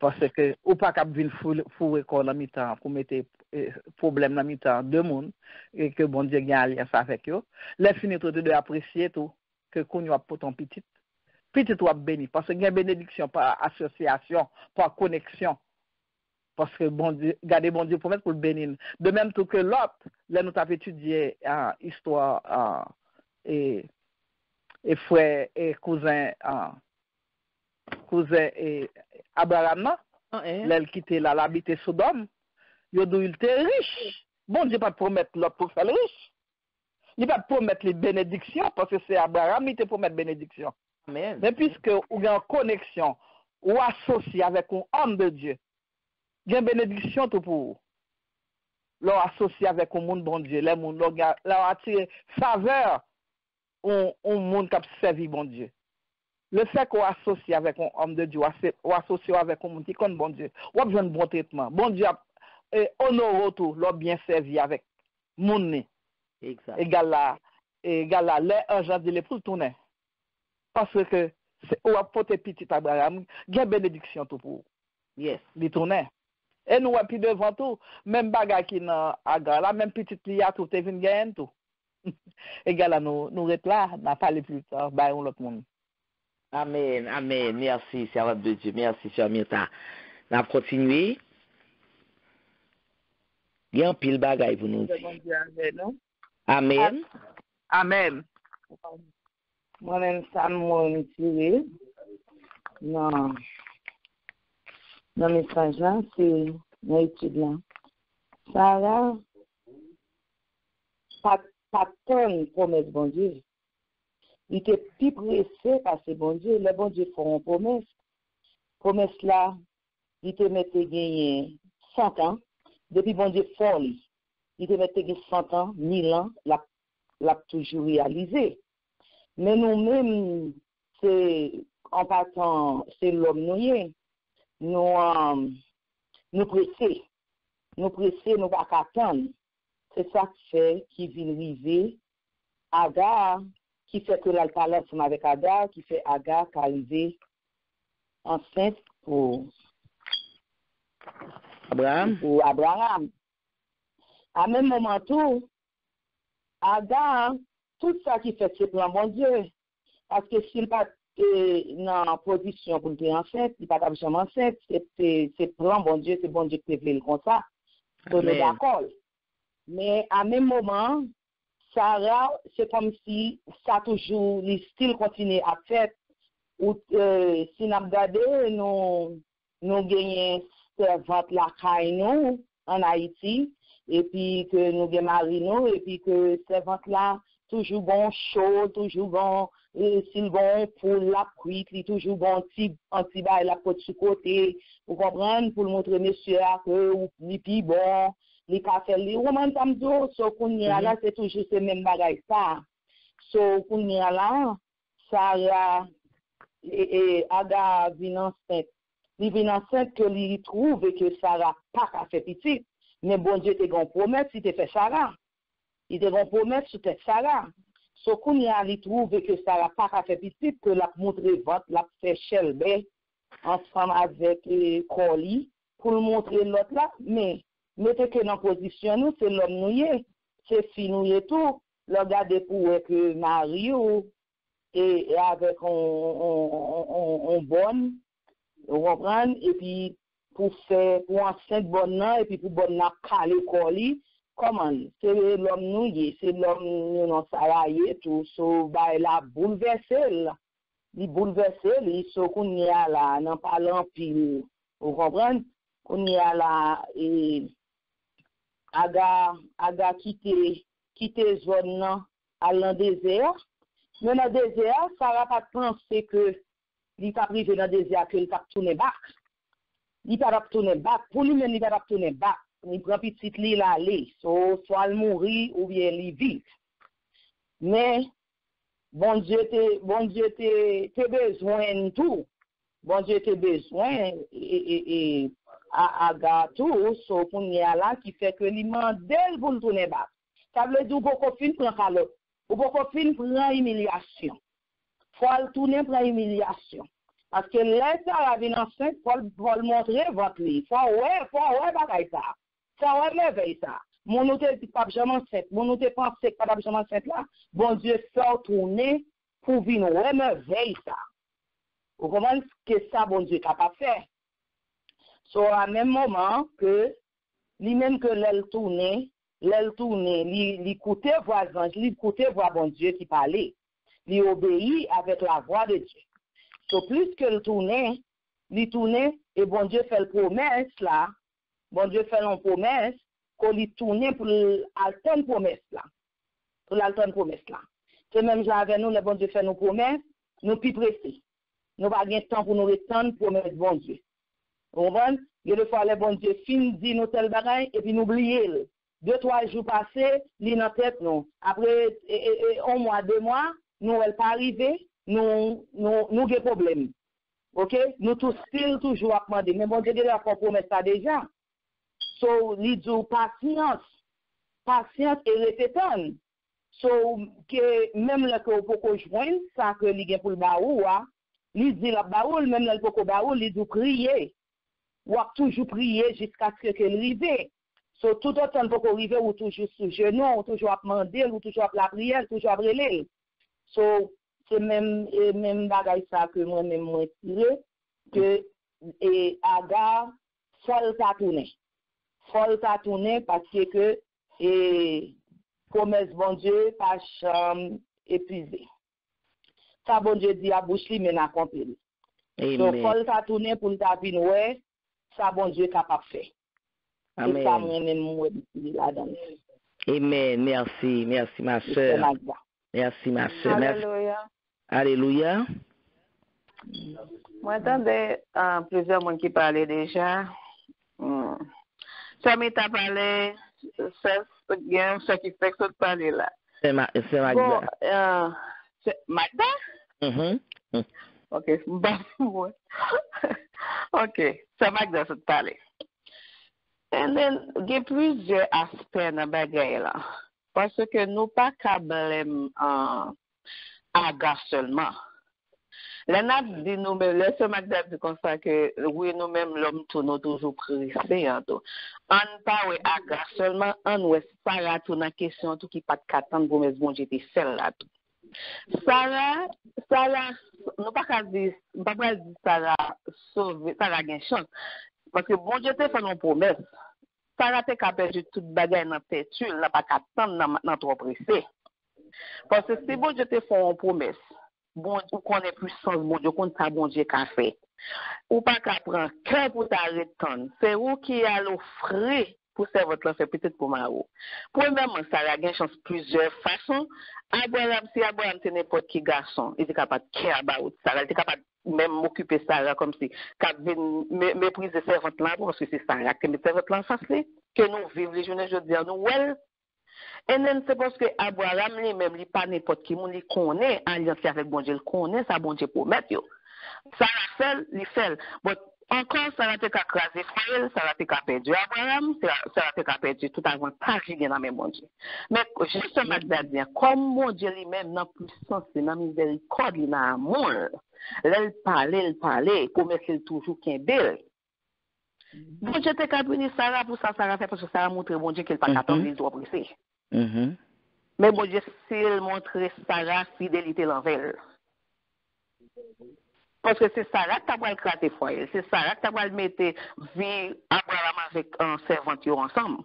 Parce que ou pas cap venir fourrer corps dans mi-temps pour mettre problème dans mi-temps deux monde et que bon Dieu gagne alliance avec eux. Les finir tout de apprécier tout que qu'on a pour ton petit ou béni parce que il y a bénédiction par association, par connexion. Parce que bon Dieu, gardez bon Dieu promet pour le bénir. De même tout que l'autre, là nous avons étudié histoire et frère et cousin et Abraham, l'elle quitté là, l'habiter Sodome, il était riche. Bon Dieu pas promettre l'autre pour faire riche. Il va promettre les bénédictions parce que c'est Abraham qui te promet bénédiction. Amen. Mais puisque vous avez une connexion ou associé avec un homme de Dieu, il y a une bénédiction tout pour vous. Leur associé avec un monde bon Dieu, les monde leur attirer faveur au monde qui a servi bon Dieu. Le fait qu'on associe avec un homme de Dieu, ou associe avec un monde qui compte bon Dieu, ou a besoin de bon traitement. Bon Dieu a honoré tout, leur bien servi avec monde. Exact. Égal là, les anges de l'époux tourner. Parce que ou apporter petit Abraham, il y a bénédiction tout pour vous. Yes. Il tourner. Et nous, puis devant tout, même bagay qui n'a Agar, là, même petite lia, tout est venu gagner tout. Égal là, nous restons là, n'a pas plus tard, bah, on l'autre monde. Amen, amen. Merci, servante de Dieu. Merci, Sœur Myrta. On va continuer. Il y a un pile bagay pour nous dire. Amen. Amen. Moi-même, ça m'a tiré. Non. Dans le message là, c'est mon étudiant. Sarah, pas tant une promesse, bon Dieu. Il était plus pressé parce que bon Dieu, les bon Dieu font une promesse. Promesse là, il te mettait gagner 100 ans. Depuis bon Dieu fort lui. Il te mettait gagner 100 ans, 1000 ans, l'a toujours réalisé. Mais nous-mêmes, c'est en passant, c'est l'homme nous pressés. Nous pressés, nous pas attendre. C'est ça qui fait qui vient arriver Agar, qui fait que l'elle parle ensemble avec Agar, qui fait Agar qui arrive enceinte pour Abraham. À même moment tout, Agar, tout ça qui fait c'est plan bon Dieu. Parce que s'il pas dans position pour être enceinte, il pas jamais enceinte, c'est plan bon Dieu, c'est bon Dieu qui fait comme ça. Donc nous d'accord. Mais à même moment, Sarah, c'est comme si ça toujours, le style continue à faire. Ou si nous regardons, nous gagnons servante la caille nous en Haïti, et puis que nous gagnons mari nous, et puis que servante là, toujours bon chaud, toujours bon, s'il bon pour la cuite, toujours bon anti bail la côte sur côté, vous comprenez, pour montrer monsieur que ou plus bon. Les cafés, les romans tamdo, so kounya là, c'est toujours ces mêmes bagages ça. So kounya là, Sarah et Aga vient enceinte. Il vient enceinte que lui trouve que Sarah pas qu'à faire petit. Mais bon Dieu te gon promesse, il te fait Sarah. Il te gon promesse sur tête Sarah. So kounya lui trouve que Sarah pas qu'à faire petit, que la montrer ventre, la fait chelbe ensemble avec Coli pour montrer l'autre là, mais mettez que dans position nous, c'est l'homme noué, c'est fille noué tout. Le regarder pour que Mario et avec on bonne, vous comprenez, et puis pour enceinte bonne et puis pour bonne caler colis, comment, c'est l'homme noué, c'est l'homme non salarié tout, so bah la bouleversé, il bouleversé, il so qu'on y a là, n'en parlant pile, vous comprenez, qu'on y a là et Aga quitter zone nan dans désert. Mais dans désert, ça va pas penser que il pas privé dans désert que il va tourner back. Il pas tourner back. Pour lui-même il pas tourner back. Il prend petit li la aller. Soit il mourir ou bien il vit. Mais bon Dieu te besoin tout. Bon Dieu te besoin et Aga tout, so qu'on y a là qui fait que l'imandel pour le tourner bas. Ça veut dire beaucoup fin prend calot. Ou beaucoup fin prend humiliation. Faut le tourner prend humiliation. Parce que là ça la vie enceinte pour le montrer votre lit. Faut ouais bagaille ça. Ça ouais merveille ça. Mon nous te pas jamais enceinte, mon nous te pensé que pas jamais enceinte là. Bon Dieu fait tourner pour venir ouais merveille ça. Vous comprenez que ça bon Dieu capable faire. So, à même moment que, lui-même que l'aile tourne, lui écoutait voisin, lui écoutait voix bon Dieu qui parlait, lui obéit avec la voix de Dieu. So, plus que le tourne, et bon Dieu fait le promesse là, bon Dieu fait une promesse, qu'on lui tourne pour l'alterne promesse là. C'est même avec nous, le bon Dieu fait nos promesses, nous plus pressés. Nous pas de temps pour nous retendre promesse bon Dieu. Vous comprenez? Il y a des fois, le bon Dieu fin dit nous tel bagaille et puis nous oublions. 2-3 jours passés, il dans tête nous. Après 1 mois, 2 mois, nous elle pas arrivé, nous des problèmes. OK? Nous tous still toujours à demander. Mais bon Dieu déjà compromet ça déjà. So, il dit patience et répétant. So, que même le que pour joindre ça que il gagne pour le baou, il dit la baou, même le pour baou, il dit prier. Ou a toujours prier jusqu'à ce qu'elle arrive. So, tout autant pour arriver ou toujours sous genou, ou toujours à demander, ou toujours à la prière, toujours à brûler. So, c'est même bagaille ça que moi-même moi tiré que Agar faut ta tourner parce que promesse bon Dieu pas chambre épuisé. Ça bon Dieu dit à bouche li men accompli. So faut ta tourner pour ta vie ouais, ça bon Dieu capable faire. Amen. Et ça moi-même moi là-dedans. Amen. Merci ma sœur. Merci ma sœur. Alléluia. Alléluia. Moi, j'entendais plusieurs monde qui parlaient déjà. Ça m'a parlé, ce qui fait que ça parler là. C'est Magda. Bon, c'est Magda? Ok, bon. Ok, c'est Magda se parler. And then, il y a plusieurs aspects dans la bagaille là. Parce que nous pas qu'à blâmer Aga seulement. Là, nous dit nous-mêmes, laissez Magda dit comme ça que oui, nous-mêmes, l'homme, nous toujours pressés. On pas ouais Aga seulement, on ouais Sarah, tout dans question, tout qui pas de qu'attendre pour mes bon j'étais seul là tout. Sarah, nous pas dire Sarah sauver, Sarah gagne chance. Parce que bon Dieu te fait une promesse. Sarah te ka perdu toute bagaille dans tête, n'a pas qu'attendre dans trop pressé. Parce que si bon Dieu te fait une promesse, bon ou connaît puissance bon Dieu connaît ça bon Dieu qu'a fait. Ou pas qu'à prendre cœur pour t'arrêter. C'est vous qui a l'offrir pour faire votre fait peut-être pour Maro. Premièrement, Sarah a une chance plusieurs façons. Abraham, si Abraham c'est n'importe qui garçon, il était capable de care about Sarah, il était capable même m'occuper Sarah comme si qu'à mépriser servante là parce que c'est Sarah qui met servante là face que nous vivons les journées je dis nous well. Et then c'est parce que Abraham lui-même il pas n'importe qui monde il connaît alliance avec bon Dieu, il connaît ça bon Dieu promet yo. Sarah fait, il fait. Mais encore, Sarah te ka crasé frère, Sarah te ka perdu Abraham, Sarah te ka perdu tout avantage qui est dans même bon Dieu. Mais justement, comme mon Dieu lui-même dans puissance, dans miséricorde, dans amour, elle parlait, pour mettre toujours qu'un bel. Bon Dieu te ka béni Sarah pour ça, Sarah fait parce que Sarah montre bon Dieu qu'elle pas attendre, il doit presser. Mais bon Dieu, s'il montre Sarah fidélité l'envers. Parce que c'est Sarah qui a éclaté foyer, c'est Sarah qui a mettre vie Abraham avec un servant ensemble.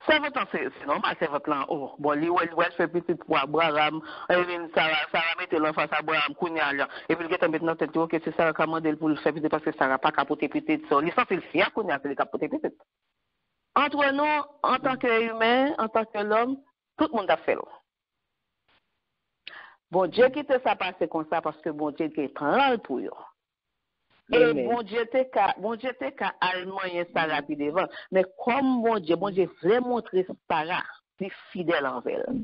Servant c'est normal, servant là, oh, bon, lui, il fait petit pour Abraham, et puis Sarah mette l'enfant à Abraham, et puis il est maintenant tête, ok, c'est Sarah qui a demandé pour le faire petit parce que Sarah n'a pas capoté petit, ça, il s'en fier, Kounia, c'est le capoté petit. Entre nous, en tant qu'humain, en tant que l'homme, tout le monde a fait l'eau. Bon Dieu qui te ça passer comme ça parce que bon Dieu te prend pour eux. Et bon Dieu te ka allemand ça rapide devant. Mais comme bon Dieu veut montrer Sarah plus fidèle envers elle.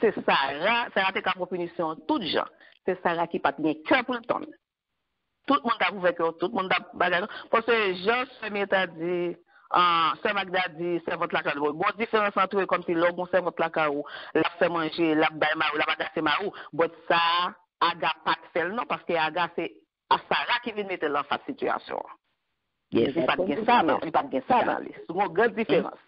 C'est Sarah te ka pour punition tout gens. C'est Sarah qui pas bien cœur pour le temps. Tout le monde a prouvé que tout le monde a bagarre parce que Jean se a dit c'est Magda dit c'est votre lacard. Bon différence entre comme si l'homme c'est votre lacard ou la fait manger la baille marou la bagasser marou. But ça Aga pas fait non parce que Aga c'est Sarah qui vient mettre dans cette situation. Il pas bien ça non, il pas bien ça dans les. C'est une grande différence.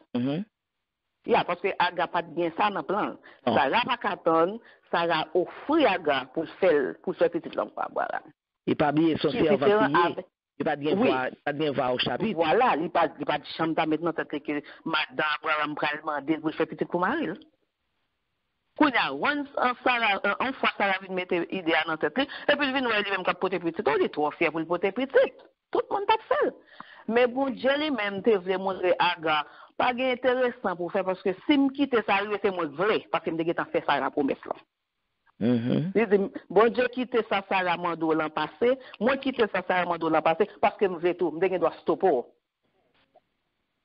Yeah, parce que Aga pas bien ça dans plan. Sarah pas qu'attendre, Sarah offrir Aga pour faire petit l'homme pas voilà. Il pas bien son servant. Il pas bien voir au chapitre. Voilà, il pas de chambre maintenant que madame Abraham pral demander pour faire petit pour mari. Kounya, one fois Sarah vient mettre idée dans tête et puis il vient lui même porter petit, on est trop fier pour le porter petit. Tout le monde pas fait. Mais bon Dieu lui-même te veut montrer Aga pas intéressant pour faire parce que si me quitter ça c'est moi vrai parce que me déjà fait ça la promesse là. Bon Dieu quitte ça Sarah Mando l'an passé, moi quitte ça Sarah Mando l'an passé parce que nous tout, nous doit stopper.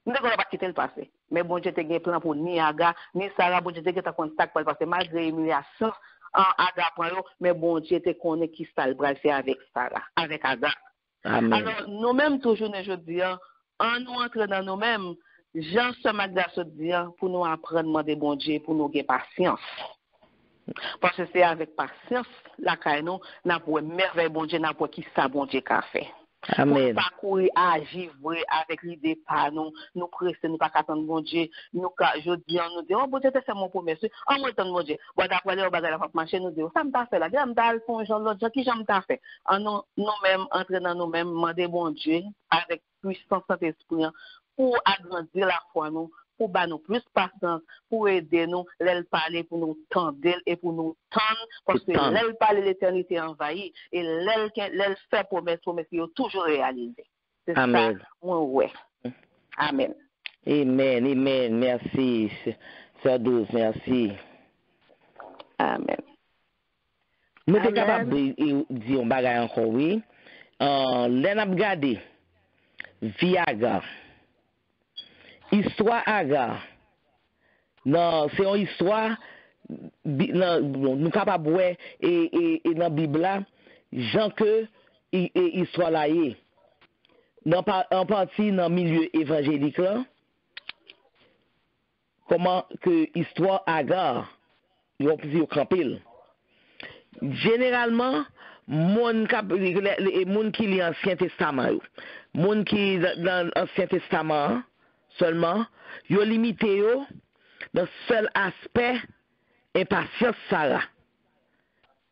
Nous ne pas quitter le passé. Mais bon Dieu te gen plan pour ni Aga, ni Sarah, bon Dieu te gen contact parce que malgré humiliation en Aga prend yo, mais bon Dieu te connaît qui ça le bral faire avec Sarah, avec Aga. Amen. Alors nous-mêmes toujours je dis en nous entrer dans nous-mêmes, Jean se Magda se dit pour nous apprendre demander bon Dieu pour nous avoir patience. Parce que c'est avec patience, la caïno, n'a pour merveille bon Dieu, n'a pour qui ça bon Dieu qu'a fait. Amen. Pour pas courir, agir avec l'idée par nous presser, nous pas attendre bon Dieu, nous, je dis, nous dit, oh bon Dieu, c'est mon promesse, en moi, bon Dieu, bon d'après les bagages la marcher, nous dit, ça me t'a fait là, j'aime t'a fait, l'autre gens qui j'aime t'a fait. Nous-mêmes, entrer dans nous-mêmes, demander bon Dieu, avec puissance de l'esprit, pour agrandir la foi, nous, pour nous plus patience, pour aider nous, l'aile parler pour nous tendre et pour nous tendre, parce que l'aile parler l'éternité envahie et l'aile fait promesse, il a toujours réalisé. C'est Amen. Ça, ouais. Amen. Amen. Merci, Sœur Douce, merci. Amen. Nous sommes capables de dire un bagage encore, oui. L'on a regardé Viaga. Histoire Aga, Non, c'est une histoire, nous capables ouais, et dans la Bible là, Jean que histoire là est. En partie dans le milieu évangélique là, comment que histoire Agar, ils ont plusieurs campés. Généralement, les gens qui lit l'Ancien Testament, les gens qui dans l'Ancien Testament seulement, ils ont limité dans le seul aspect impatience Sarah.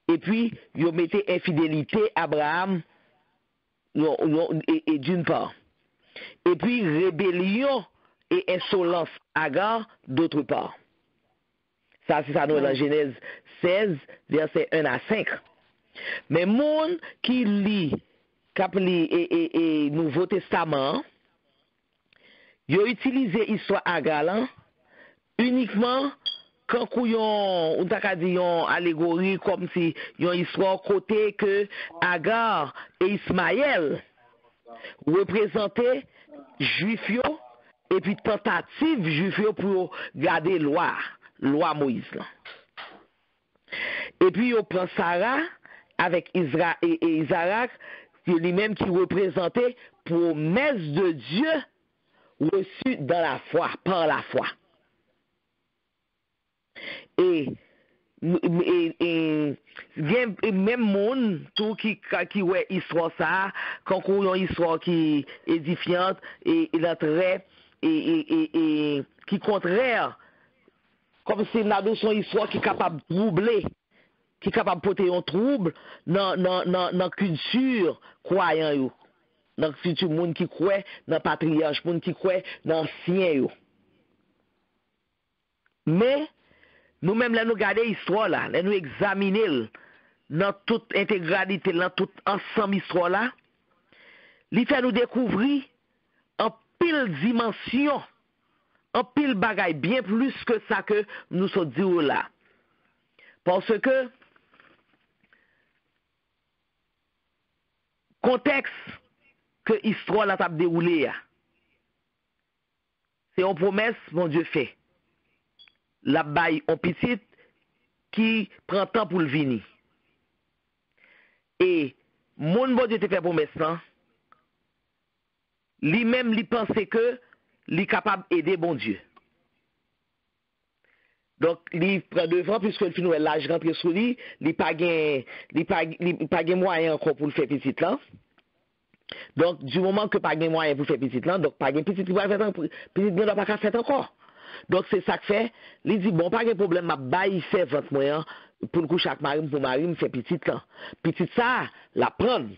Et puis, ils ont mis infidélité Abraham et d'une part. Et puis, rébellion et insolence Agar d'autre part. Ça, c'est ça, nous, dans Genèse 16, versets 1 à 5. Mais monde qui lit et Nouveau Testament, ils ont utilisé l'histoire Agar là, uniquement quand on a dit une allégorie comme si il y a une histoire côté que Agar et Ismaël représentaient Juifs et puis tentative Juifs pour garder loi Moïse là. Et puis on prend Sarah avec Israël et Isaac, lui-même qui représentait promesse de Dieu reçue dans la foi, par la foi. Et même monde tout qui ouais histoire ça quand on a une histoire qui est édifiante et très et qui contraire comme si nous son histoire qui est capable de troubler, qui est capable de porter un trouble dans culture croyant yo, dans culture monde qui croit dans patriarche, monde qui croit dans ancien yo. Mais nous-mêmes, là, nous regardons l'histoire, là, nous examiner dans toute intégralité, dans toute ensemble histoire, là, il fait nous découvrir en pile dimension, en pile bagaille, bien plus que ça que nous sommes dit là. Parce que, contexte que l'histoire là t'a déroulé, c'est une promesse, mon Dieu fait. La baille en petite qui prend temps pour le venir. Et mon bon Dieu te fait promesse là, lui-même lui pensait que lui est capable d'aider bon Dieu. Donc lui prend devant puisque le fin l'âge rentré sur lui, il pas gain moyen encore pour le faire petit là. Donc du moment que pas gain moyen pour faire petit là, donc pas gain petit qui va faire petit ne doit pas faire encore. Donc c'est ça que fait, il dit bon pas de problème, m'a bail servante moyen pour le coup chaque mari pour mari me fait petite là. Petite ça, la prendre.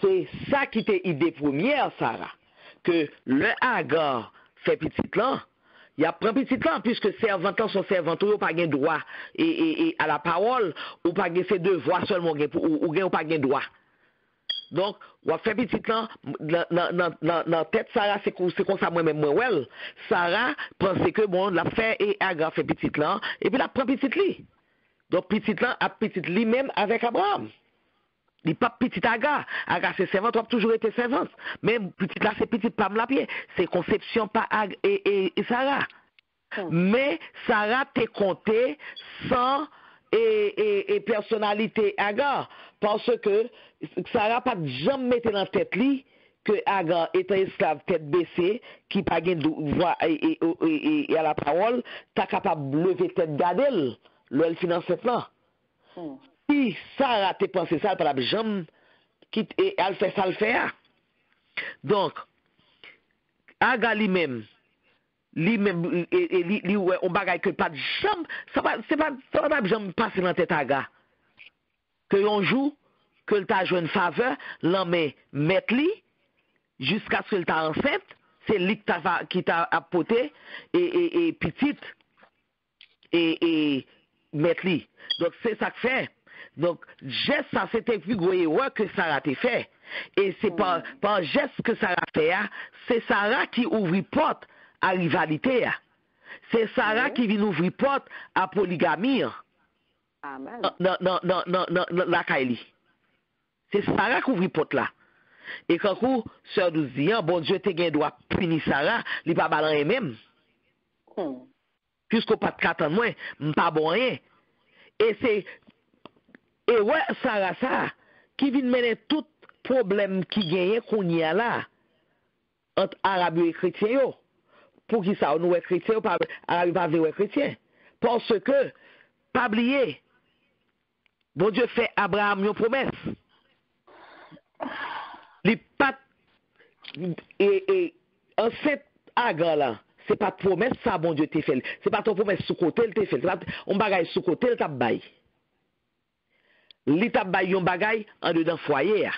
C'est ça qui était idée première Sarah que le Agar fait petite là. Il a prend petite là puisque servante là son servante ou pas gain droit et à la parole ou pas gain ses devoirs seulement ou gain pas gain droit. Donc, on va faire petit là, dans tête Sarah, c'est comme ça moi-même, well. Sarah pensait que bon, la fait et Agar fait petit là, et puis la prend petit li. Donc, petit là, a petit lui-même avec Abraham. Il n'est pas petit Agar. Agar c'est servante, a toujours été servante. Mais petit là, c'est petit pas la pied. C'est conception pas Agar et Sarah. Mais Sarah t'est compté sans et personnalité Agar. Parce que Sarah pas jamais mettre dans tête li que Agar est un esclave tête baissée qui pas gain voix et à la parole, t'as capable de lever tête gadel, le finance là. Si Sarah te pensé ça par la jambe qui elle fait ça le faire. Donc Agar lui-même on bagaille que pas de jambe, ça va jambe passer dans tête Agar. Que un jour que le t'a joué une faveur, l'homme mettre li jusqu'à ce que le t'a enceinte, c'est lui qui t'a apporté et petite et mettre li. Donc c'est ça que fait. Donc geste ça c'était plus gros erreur que Sarah t'a fait. Et c'est par geste que Sarah fait, c'est Sarah qui ouvre porte à rivalité. C'est Sarah qui vient ouvrir porte à polygamie. Amen. Non, la Kaili. C'est Sarah qui ouvre porte là. Et quand sœur nous dit, bon Dieu te gain droit punir Sarah, il pas balan même. puisqu'on pas de 4 ans moins, pas bon rien. Et ouais, ça, qui vient mener tout problème qui gagne qu'on y a là, entre Arabes et chrétiens, pour qui ça, nous, chrétiens, Arabes pas vrais chrétiens. Parce que, pas oublier, bon Dieu fait Abraham une promesse. Les pattes, et en cette Agar là, c'est pas de promesse, ça, bon Dieu t'a fait. C'est pas ton promesse sous côté, il t'a fait. C'est pas on bagaille sous côté, il t'a baillé. Li t'a baillé un bagaille en dedans foyer.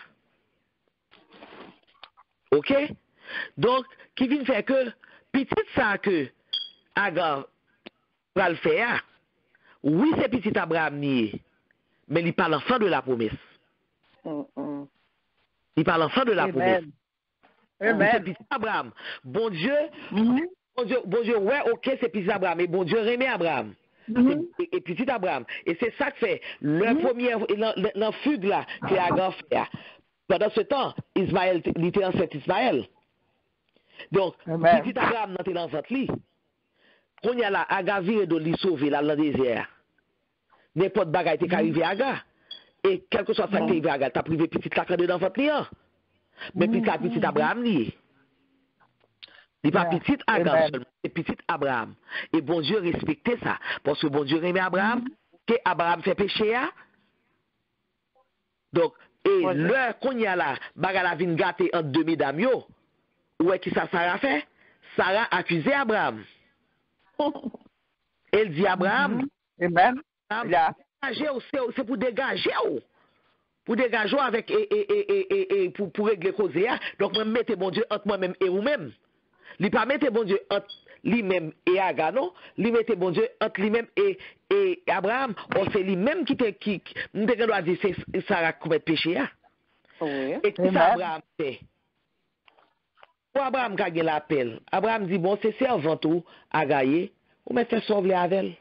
OK? Donc, qui vient faire que, petit ça que Agar va le faire, oui, c'est petit Abraham nié, mais il parle enfin de la promesse. Il parle enfin de la promesse. C'est petit Abraham. Bon Dieu, ouais, ok, c'est petit Abraham, mais bon Dieu remet Abraham. Et petit Abraham. Et c'est ça que fait le premier, l'enfugue là, que Agar fait. Pendant ce temps, Ismaël, il était enceinte Ismaël. Donc, petit Abraham n'a pas l'enfant li. Quand il y a là, Agar vire de lui sauver là dans le désert. N'importe bagaille qui arrive à Agar. Et quel que soit ça qui arrive à Agar, t'as privé petit là quand d'enfant li. Mais petit Abraham li. Il n'est pas petit Agar seulement, c'est petit Abraham. Et bon Dieu respectait ça. Parce que bon Dieu aimait Abraham, que Abraham fait péché. Donc, et l'heure qu'on y a là, bagala vin gâté entre deux mesdames yo, où est-ce que ça Sarah fait? Sarah accusé Abraham. Elle dit Abraham, Amen. C'est pour dégager. Pour dégager avec et pour régler cause. Donc, moi, mettez bon Dieu entre moi-même et vous-même. Il pas mettre bon Dieu entre lui-même et Agar, non? Il mettait bon Dieu entre lui-même et Abraham. C'est lui-même qui doit dire c'est Sarah qui commet péché. Oui. Et qui ça Abraham fait? Pour Abraham qui a gagné l'appel, Abraham dit bon, c'est servant tout à gagner, on met fait sauver avec elle.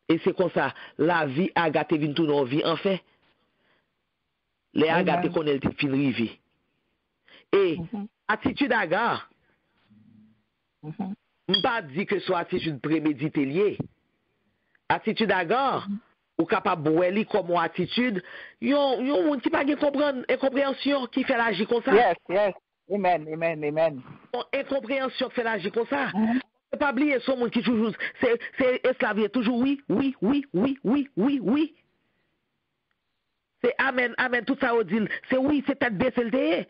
Et c'est comme ça, la vie a gâté vin tout dans vie, en fait. Les a gâté qu'on est fin rivé. Et attitude Agar, on pas dit que soit attitude préméditée liée. Attitude Agar, ou capable de comme attitude, yon qui pas comprendre incompréhension qui fait l'agir comme ça. Yes. Amen. Incompréhension qui fait l'agir comme ça. C'est pas oublier son monde qui toujours c'est esclavie toujours oui. C'est amen, tout ça au dit, c'est oui, c'est tête baissée.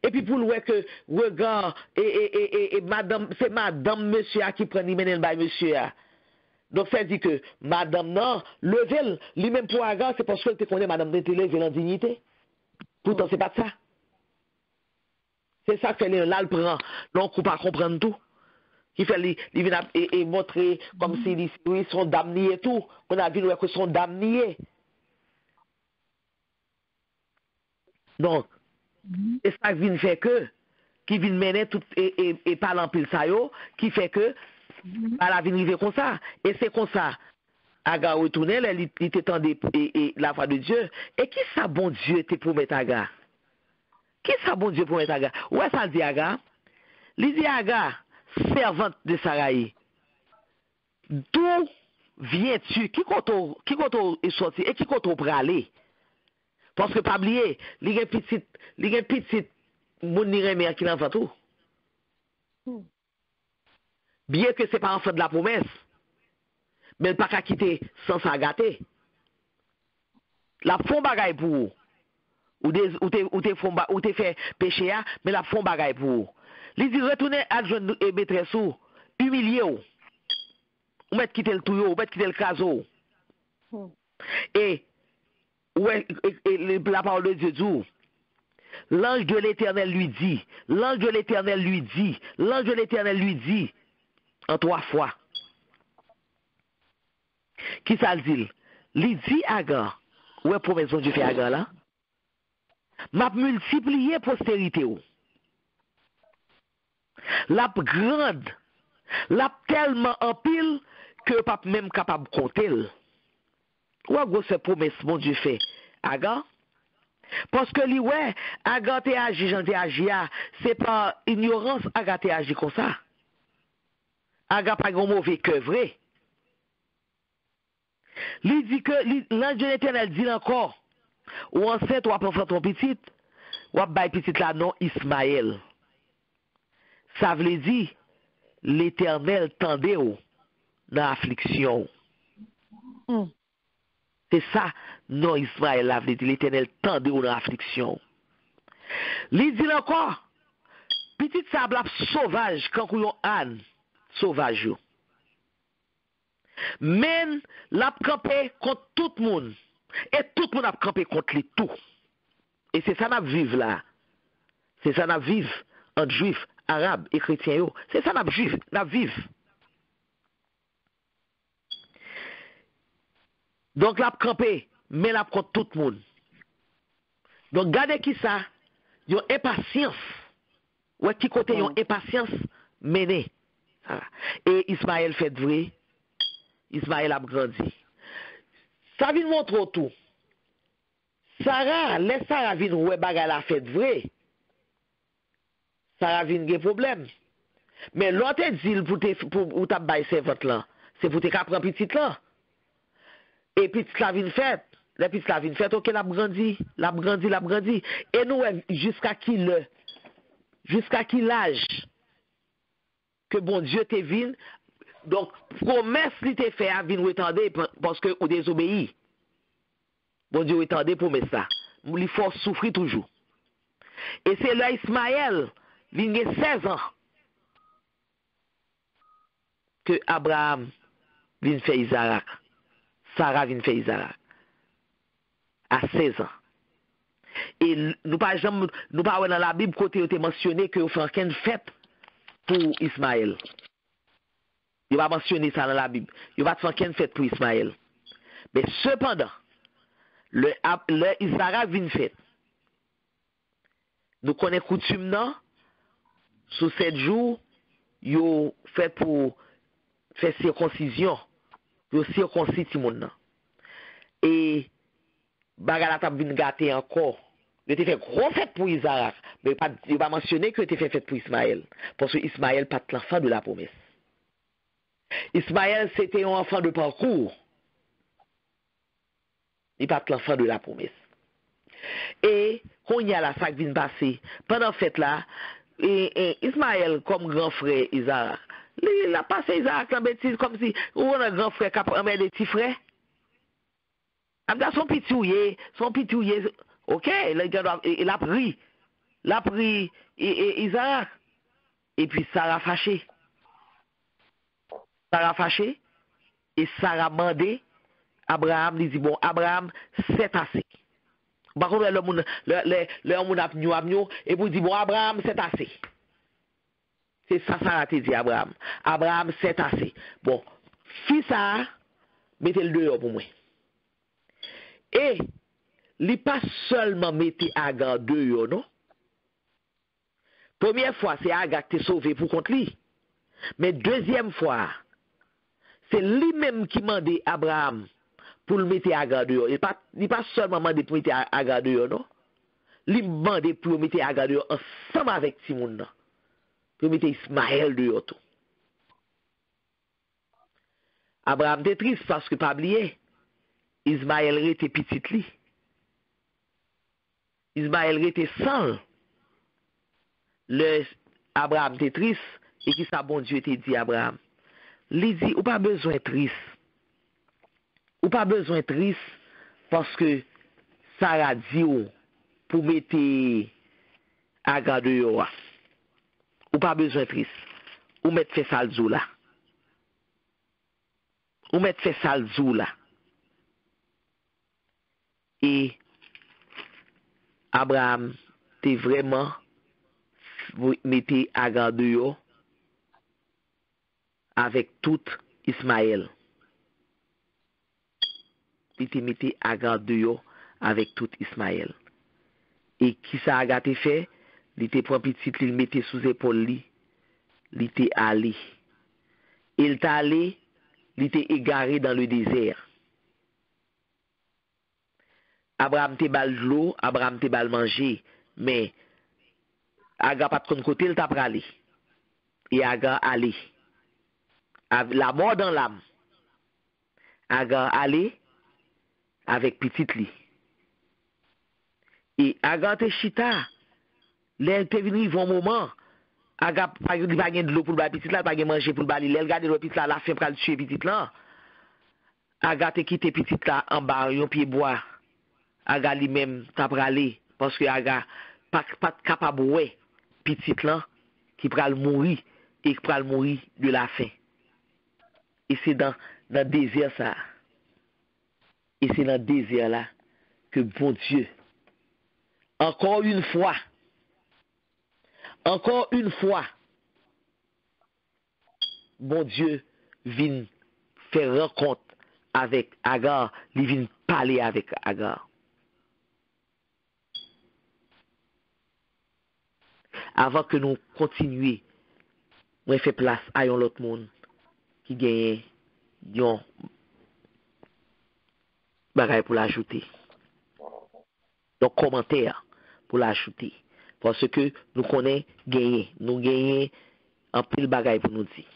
Et puis pour le voir que regard et madame, c'est madame monsieur qui prend l'imène by monsieur. Donc ça dit que madame non, level, lui-même pour Agar, c'est parce que tu connais madame de lever en dignité. Pourtant c'est pas ça. C'est ça que fait là le prend. Donc on pas comprendre tout. Qui fait lui vient et montrer comme si ils sont damnés et tout. On a vu que sont damnés. Donc et ça vient faire que qui vient mener tout et parlant pile ça yo qui fait que la vie arrive comme ça et c'est comme ça Agar retourné il était tendé et la foi de Dieu et qui ça bon Dieu te promet Agar qui ça bon Dieu promet Agar ouais ça dit Agar il dit Agar servante de Sarai d'où viens-tu qui compte est sorti et qui compte pour aller parce que pas oublier il y a petit mon mère qui l'enfant tout bien que c'est pas enfant de la promesse mais il pas qu'à quitter sans ça gâter la fond bagaille pour ou te fait péché mais la fond bagaille pour il dit retourner à jeune et maîtresse ou humilier ou mettre quitter le tuyau ou mettre quitter le caso et la parole de Dieu dit l'ange de l'Éternel lui dit en 3 fois. Qui ça le dit? Il dit Agar, ouais promesse de Dieu fait Agar là. M'a multiplié postérité ou. La grande, la tellement en pile que pas même capable de compter. Ou gros cette promesse mon Dieu fait Agar? Parce que lui ouais, Agar te agi, j'en te agi, c'est pas ignorance Agar te agi comme ça. Aga pas un mauvais cœur vrai. Il dit que l'ange de l'Éternel dit encore, ou enceinte ou après ton petit, ou après petit là non Ismaël. Ça veut dire l'Éternel tendait dans l'affliction. C'est ça, non Ismaël la veut dire l'Éternel tendait dans l'affliction. Il dit encore, petit sable sauvage quand on âne sauvage. Men l'a campé contre tout le monde. Et tout le monde a campé contre les tout. Et c'est ça qu'on vive là. C'est ça qu'on vive entre juifs, arabes et chrétiens. C'est ça qu'on vive. Donc l'a campé, mais l'a contre tout le monde. Donc gardez qui ça, yon impatience. Ouais, qui côté yon impatience menée. Et Ismaël fait vrai. Ismaël a grandi. Ça vient montrer tout. Sarah, laisse Sarah vient ouais bagarre la fait vrai. Sarah vient des problèmes. Mais l'autre dit pour ta bailler servante là, c'est pour te prendre petite là. Et petite la vient fait. La petite la vient fait, OK, l'a grandi. Et nous jusqu'à qui l'âge que bon Dieu te vient. Donc, promesse li te fait à venir retendre parce que ou désobéi. Bon Dieu retendre promesse ça. Il faut souffrir toujours. Et c'est là Ismaël, il a 16 ans que Abraham vient faire Isaac. Sarah vient faire Isaac. À 16 ans. Et nous pas dans la Bible côté où mentionné que on fait aucune fête pour Ismaël. Il va mentionner ça dans la Bible. Il va faire qu'une fête pour Ismaël. Mais cependant, le Isaac vient fête. Nous connaissons coutume non? Sous 7 jours, il fait pour faire circoncision. Il circoncis tout le monde. Et bagala t'a vinn gâté encore. Il était fait gros fête pour Isaac, mais il va mentionner que il était fait fête pour Ismaël parce que Ismaël pas l'enfant de la promesse. Ismaël, c'était un enfant de parcours. Il n'est pas l'enfant de la promesse. Et quand il y a la sac qui vient passer, pendant fête là, Ismaël, comme grand frère Isaac, il a passé Isaac en bêtise comme si on a un grand frère qui a pris des petits frères. Son petit ouillé, ok, il a pris Isaac. Et puis Sarah fâché. Et Sarah mandé Abraham, il dit bon Abraham c'est assez. Par contre le monde a venu et vous dit bon Abraham c'est assez. C'est ça Sarah te dit Abraham. Abraham c'est assez. Bon, fils ça mettez le dehors pour moi. Et il pas seulement mettez Agar dehors non. Première fois c'est Agar qui t'est sauvé pour contre lui. Mais deuxième fois c'est lui-même qui mandait Abraham pour le mettre à garde dehors. Il n'est pas seulement demandé pour mettre à garde dehors, non? Il demandé pour mettre à garde dehors ensemble avec Timon. Pour mettre Ismaël dehors tout. Abraham était triste parce que pas oublié. Ismaël était petit li. Ismaël était seul. Abraham était triste et qui ça bon Dieu était dit Abraham. Il dit, ou pas besoin de triste. Ou pas besoin de triste parce que Sarah dit pour mettre à garde dehors. Ou pas besoin de triste. Ou mettre fait ça le là. Ou mettre fait ça le là. Et Abraham, t'es vraiment mettez à garde dehors avec tout Ismaël. Il te mettait à garde dehors avec tout Ismaël. Et qui ça a gâté fait? Il te prend petit, il mettait sous épaule li. Il était allé. Il t'a allé, il était égaré dans le désert. Abraham te bal l'eau, Abraham te bal manger, mais Agar pas de côté, il t'a pralé. Et Agar allé. la mort dans l'âme. Agar allé avec petite li. Et Agar te chita. L'elle te venu un moment. Agar pas de l'eau pour le petite là, pas de manger pour le bali. Elle garde le petite là, la fin pour le tuer petite là. Agar te quitte petite là en bas, un pied bois. Agar lui-même t'a pralé parce que Agar pas capable ouais petite là qui pral mourir et qui pral mourir de la faim. Et c'est dans le désert ça. Et c'est dans le désert là que bon Dieu, encore une fois, bon Dieu vient faire rencontre avec Agar, il vient parler avec Agar. Avant que nous continuions, on fait place à un autre monde qui gagne un bagage pour l'ajouter. Donc, commentaire pour l'ajouter. Parce que nous connaissons gagner. Nous gagnons un peu de bagage pour nous dire.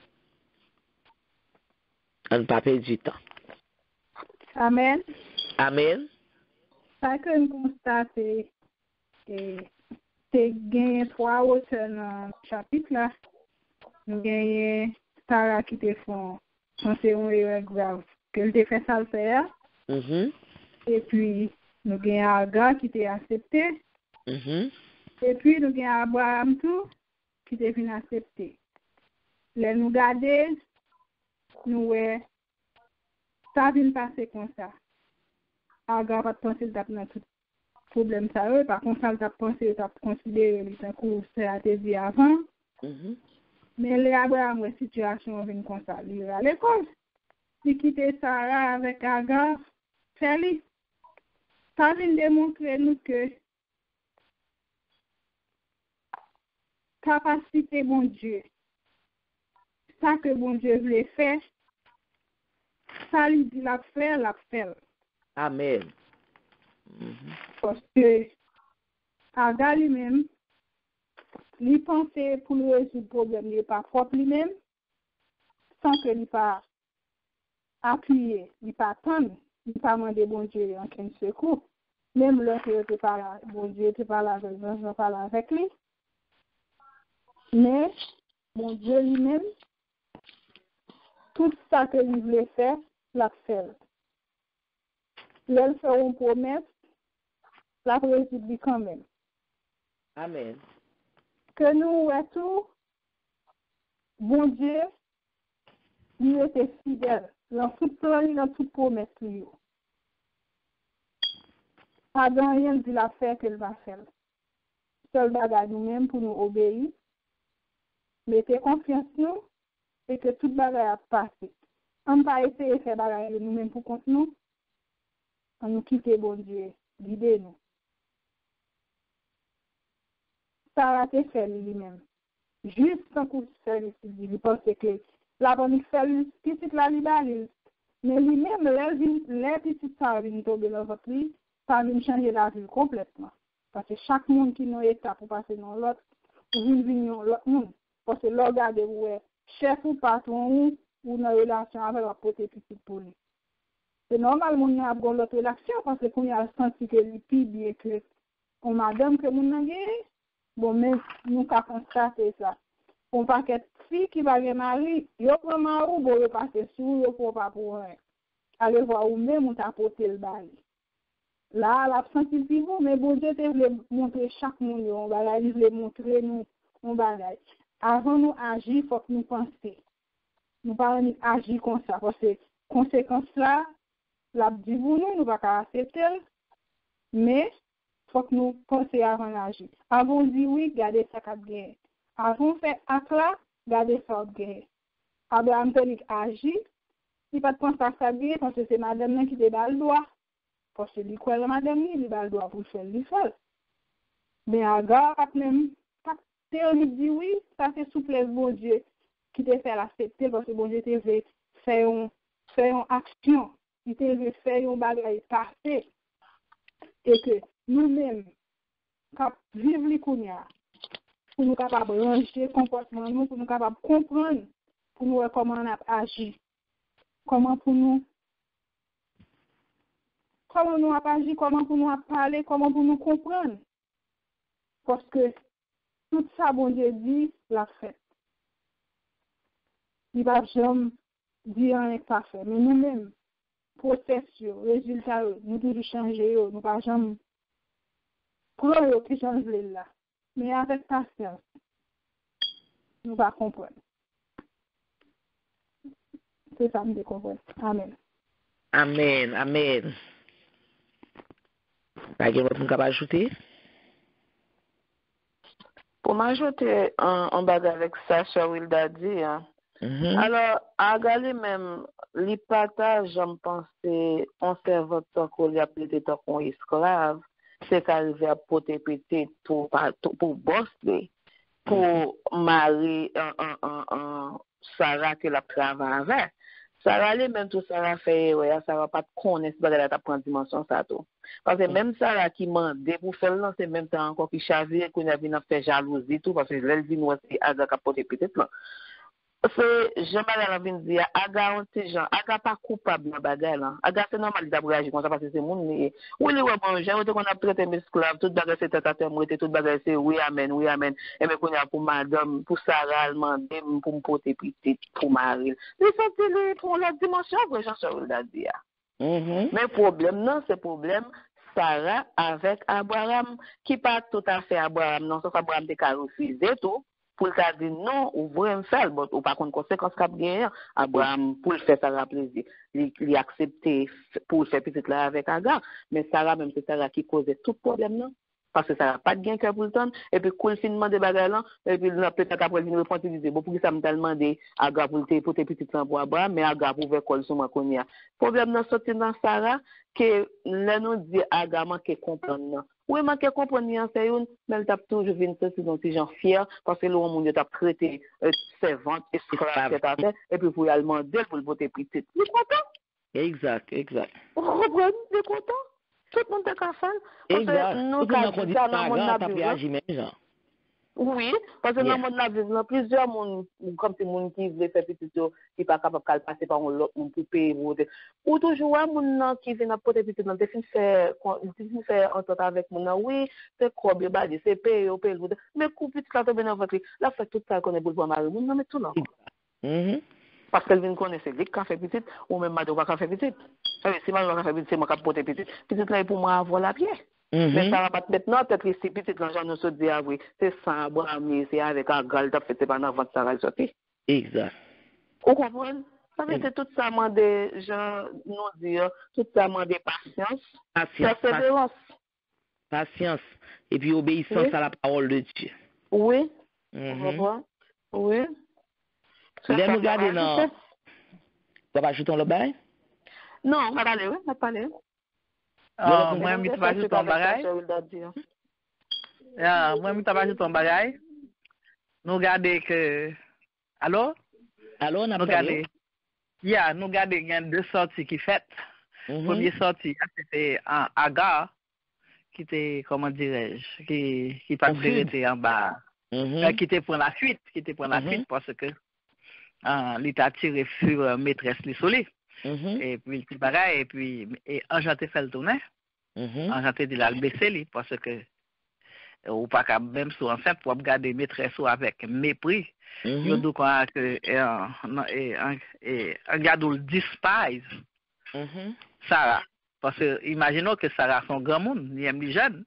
On ne pas perdre du temps. Amen. Amen. Ça que nous constatons, c'est gagné 3 auteurs dans le chapitre là. Nous gagnons Sarah qui te font penser à une erreur grave. Que le fait ça le faire. Et puis, nous gagnons Agar qui t'a accepté. Et puis, nous gagnons Abraham tout qui t'a venu accepter. Là, nous gardons, nous, ça vient passer comme ça. Agar va penser que dans tout problème ça. Par contre, ça va penser que tu as considéré le coup c'est à te dire avant. Mais les Abraham, la situation vient comme ça. Il est à l'école. Il quitte Sarah avec Agar. Félix, ça vient démontrer nous que capacité bon Dieu, ça que bon Dieu voulait faire, ça lui dit la faire. Amen. Parce que Agar lui-même, lui pensait pour lui résoudre le problème, il n'est pas propre lui-même, sans que lui pas appuyer, il pas attendre. Il ne pas demander bon Dieu en 15 secours. Même lorsque tu parles, bon Dieu, tu parles avec lui, je parle avec lui. Mais, bon Dieu lui-même, tout ça que lui voulait faire, l'a fait. Ils feront promesse, la réussite quand même. Amen. Que nous, à tout, bon Dieu, lui était fidèle. Dans tout plan, dans toute promesse, lui. Pas dans rien de la faire qu'elle va faire. Seul bagage nous-mêmes pour nous obéir. Mettez confiance nous et que tout bagage a passé. On ne va pas essayer de faire bagage nous-mêmes pour contre nous. On nous quitte bon Dieu. Guidez-nous. Ça a été fait lui-même. Juste un coup de service, il pense que la bonne fait petite la libérale. Mais lui-même, les petites ça vient tomber dans votre vie, ça vient changer la vie complètement. Parce que chaque monde qui nous est pour passer dans l'autre, vous venez dans l'autre monde. Parce que l'autre garde vous chef ou patron ou dans relation avec la petite pour lui. C'est normal, mon a bon l'autre relation parce que qu'on a senti que lui plus bien que on madame que mon n'a gagné. Bon, mais nous avons constaté ça. On paquet de filles qui va marier, yo prend marou, bon, yo passe sous, yo pour pas pour rien. Allez voir ou même, on t'a porté le bal. Là, la senti pivot, mais bon Dieu, te voulait montrer chaque monde, on va il voulait montrer nous, on bagaille. Avant nous agir, il faut que nous pensions. Nous pas agir comme ça, parce que conséquence là, la dit vous nous, nous pas accepter, mais faut que nous pensions avant d'agir. Avant de dire oui, gardez ça qu'a gagné. Avant de faire acte là, gardez ça gagné. Abraham Tonic agit, il pas de penser à ça gagné parce que c'est madame qui te bat le doigt. Parce que lui quoi la madame il bat le doigt pour faire lui seul. Mais Agar même pas théorique dit oui, ça c'est souplesse bon Dieu qui te fait l'accepter parce que bon Dieu te veut faire une action, il te veut faire un bagage passé et que nous-mêmes cap vivre les kounya pour nous capables ranger comportement nous pour nous capables comprendre pour nous voir comment on a agi. Comment pour nous agi, comment pour nous parler, comment pour nous comprendre. Parce que tout ça, bon Dieu dit, l'a fait. Il va jamais dire rien que ça fait. Mais nous-mêmes, processus, résultats, nous toujours changer, nous ne pas jamais prendre qui change là. Mais avec patience, nous va comprendre. C'est ça, nous comprendre. Amen. Amen, amen. Est-ce que vous pouvez ajouter? Pour m'ajouter un bagage avec ça, Sœur Wilda dit, hein. Alors, à Gali même, les partages, j'en pensais, on servait tant qu'on y a plutôt tant qu'on esclave, c'est qu'arriver à porter petit pour bosser, pour marier Sarah que la travaille avec. Sarah, même tout Sarah fait, ouais, Sarah pas connaître ce bagage à prendre dimension ça tout. Parce que même Sarah qui m'a dit pour faire là, c'est même temps encore qui chavire, qu'on a venu faire jalousie tout, parce que elle dit nous aussi à porter petit là. C'est j'aimerais la dire aga on ces gens aga pas coupable dans bagarre là aga c'est normal d'avoir réagi comme ça parce que c'est monde oui les ouais bon j'ai qu'on a traité mes esclaves toute bagarre c'est tata moi toute bagarre c'est oui amen et mais qu'on a pour madame pour Sarah demander pour me porter petite pour Marie mais ça c'est pour la dimension que Jean-Charles a dit mais problème non c'est problème Sarah avec Abraham qui pas tout à fait Abraham non sauf Abraham des refusé tout pour le dire non, ou vraiment faire, ou par contre, conséquence qu'a gagné, Abraham, pour le faire, ça a plaisir. Il a accepté pour le faire peut-être là avec Agar, mais Sarah, même c'est Sarah qui causait tout problème, non? Parce que ça n'a pas de gain cœur pour le temps, et puis, quand il finit de bagarre là, et puis, peut-être après, il répond, il dit, bon, pour qui ça m'a demandé Agar pour tes petites temps pour Abraham, mais Agar pouvait coller sur ma connia. Le problème, non, sorti dans Sarah, que, là, nous dit Agar manque comprendre, non? Oui, mais qu'elle comprend c'est une, mais elle t'a toujours vu une dont les gens fiers, parce que le monde t'a traité servante, esclave, etc. Et puis pour y aller demander pour le voter petit. Vous êtes content? Exact. Vous comprenez? Vous êtes content? Tout le monde est content. Exact. Nous, oui, parce que dans le monde la vie, il y a plusieurs monde, comme ces gens qui veulent faire petit tour, qui ne sont pas capables de passer par l'autre monde pour payer. Ou toujours, un monde qui vient porter petit tour, il fait entente avec mon oui, c'est quoi, c'est payer, mais coup petit là, tomber dans votre là, fait tout ça qu'on est pour le mari, non, mais tout là. Parce qu'elle vient connaître, c'est lui qui fait petit, ou même madame qui fait petit. Si madame fait petit, c'est moi qui porte petit. Petit là, pour moi, avoir la pièce. Mais ça va pas maintenant, peut-être que si petit l'argent nous se dit, oui, c'est ça, Abraham, c'est avec un gal, c'est pas avant que ça va sortir. Exact. Vous comprenez? Ça veut dire tout ça, des gens nous dire, tout ça, des patience, persévérance. Patience. Et puis obéissance à la parole de Dieu. Oui. Vous comprenez? Oui. Là, nous regardons dans. Tu vas ajouter le bail? Non, on va parler, oui, on va parler. Moi, je vais ajouter un bagage. Moi, je vais ajouter un bagage. Nous regardons que. Allô, on a parlé. Nous regardons qu'il y a deux sorties qui faites. Première sortie, c'était en Agar, qui était, comment dirais-je, qui pas était en bas. Qui était pour la fuite, parce que l'État tiré sur maîtresse les soleils. Et puis il pareil, et puis enchanté fait le tourner. Enchanté de la baisser parce que ou pas qu'à même sous enceinte pour regarder maîtresse avec mépris. Yo do quoi que regarde le despise. Sarah, parce que imaginons que Sarah son grand monde, il aime les jeunes.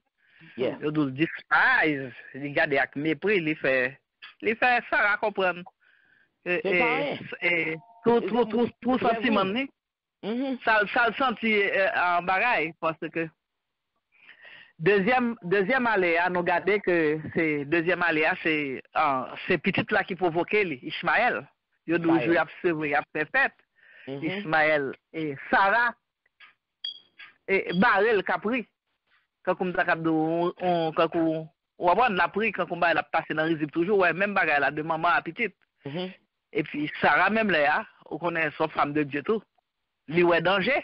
Yo do le despise, il regarde avec mépris, il fait Sarah comprendre. Tout sentiment ni ça le senti en bagaille parce que deuxième aléa nous garder que c'est deuxième aléa c'est petite là qui provoquait Ismaël yo doit jouer observer a fait Ismaël et Sarah et Barel Capri quand comme ça quand on va la pris quand on va la passer dans risible toujours ouais même bagaille là de maman à petite. Et puis Sarah même là on connaît son femme de Dieu tout lui ouais danger.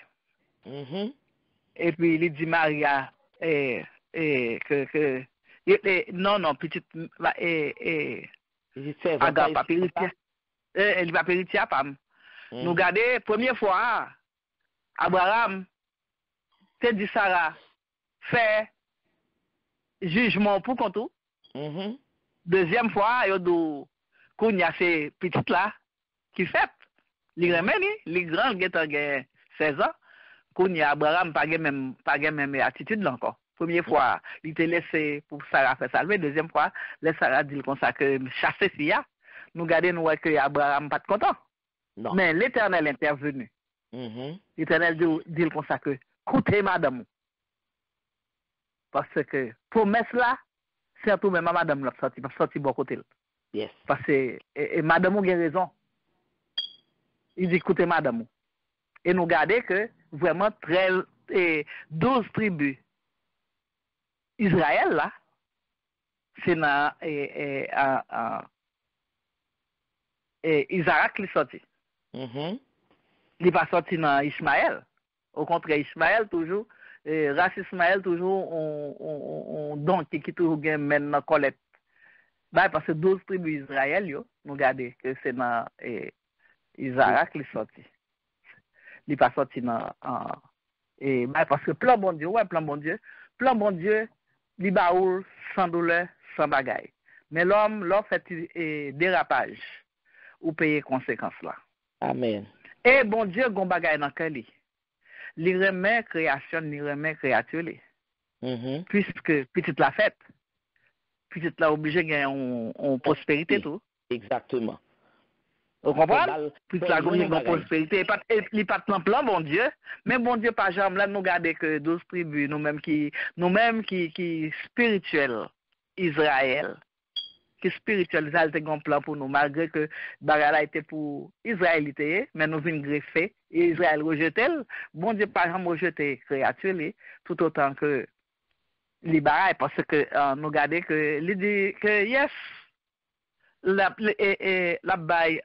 Et puis il dit Maria que non petite Agar pas péritière il va périti à femme. Nous regardons, première fois, Abraham, te dit Sarah, fait jugement pour contre. Deuxième fois, il y a ces petites là qui fait. Les grands qui ont 16 ans, Kounia Abraham pas même attitude encore. Première fois, il te laissé pour Sarah faire salver. Deuxième fois, laisse Sarah dit comme ça que chasser Sia. Nous gardons nous que Abraham pas content. Non. Mais l'Éternel est intervenu. L'Éternel dit comme ça que écoutez madame. Parce que promesse là, c'est tout même à madame l'a sorti bon côté. Yes. Parce que et madame a raison. Il dit écoutez madame. Et nous gardons que vraiment 12 tribus Israël là, c'est dans Isaac qui est sorti. Il n'est pas sorti dans Ismaël. Au contraire, Ismaël toujours, race Ismaël toujours, on donc qui toujours gagne maintenant collecte. Bah, parce que 12 tribus Israël, nous regardons que c'est dans Isaac qui est sorti. Il n'est pas sorti dans. Bah, parce que plan bon Dieu, il baoule sans douleur, sans bagaille. Mais l'homme fait dérapage ou payer conséquences là. Amen. Et bon Dieu, gon bagaille dans quel lit. Il remet création, il remet créature. Puisque petite la fête, petite la obligé de gagner en prospérité tout. Exactement. Vous comprenez? Petite la gagne en prospérité. Il n'y a pas de plan, bon Dieu. Mais bon Dieu, par exemple, là, nous regardons que 12 tribus, nous-mêmes qui spirituels, Israël, qui spirituel, ça a été un plan pour nous, malgré que Bagala était pour Israélité, mais nous venons greffer, et Israël rejeté, bon Dieu, par exemple, rejeté créature, tout autant que les bagailles, parce que nous regardons que, il dit que, yes, la baille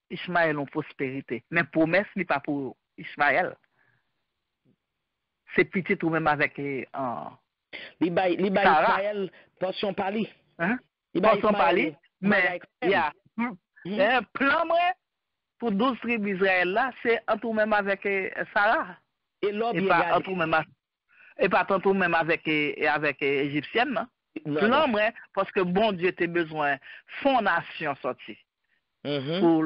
Ismaël en prospérité, mais promesse n'est pas pour Ismaël. C'est petit ou même avec Ismaël, portion parli. Hein? Portion parli, mais il y a un plan pour 12 tribus Israël là, c'est en tout même avec Sarah. Et l'homme et pas tout même avec égyptienne, non? Plan parce que bon Dieu t'a besoin fondation sortie. Pour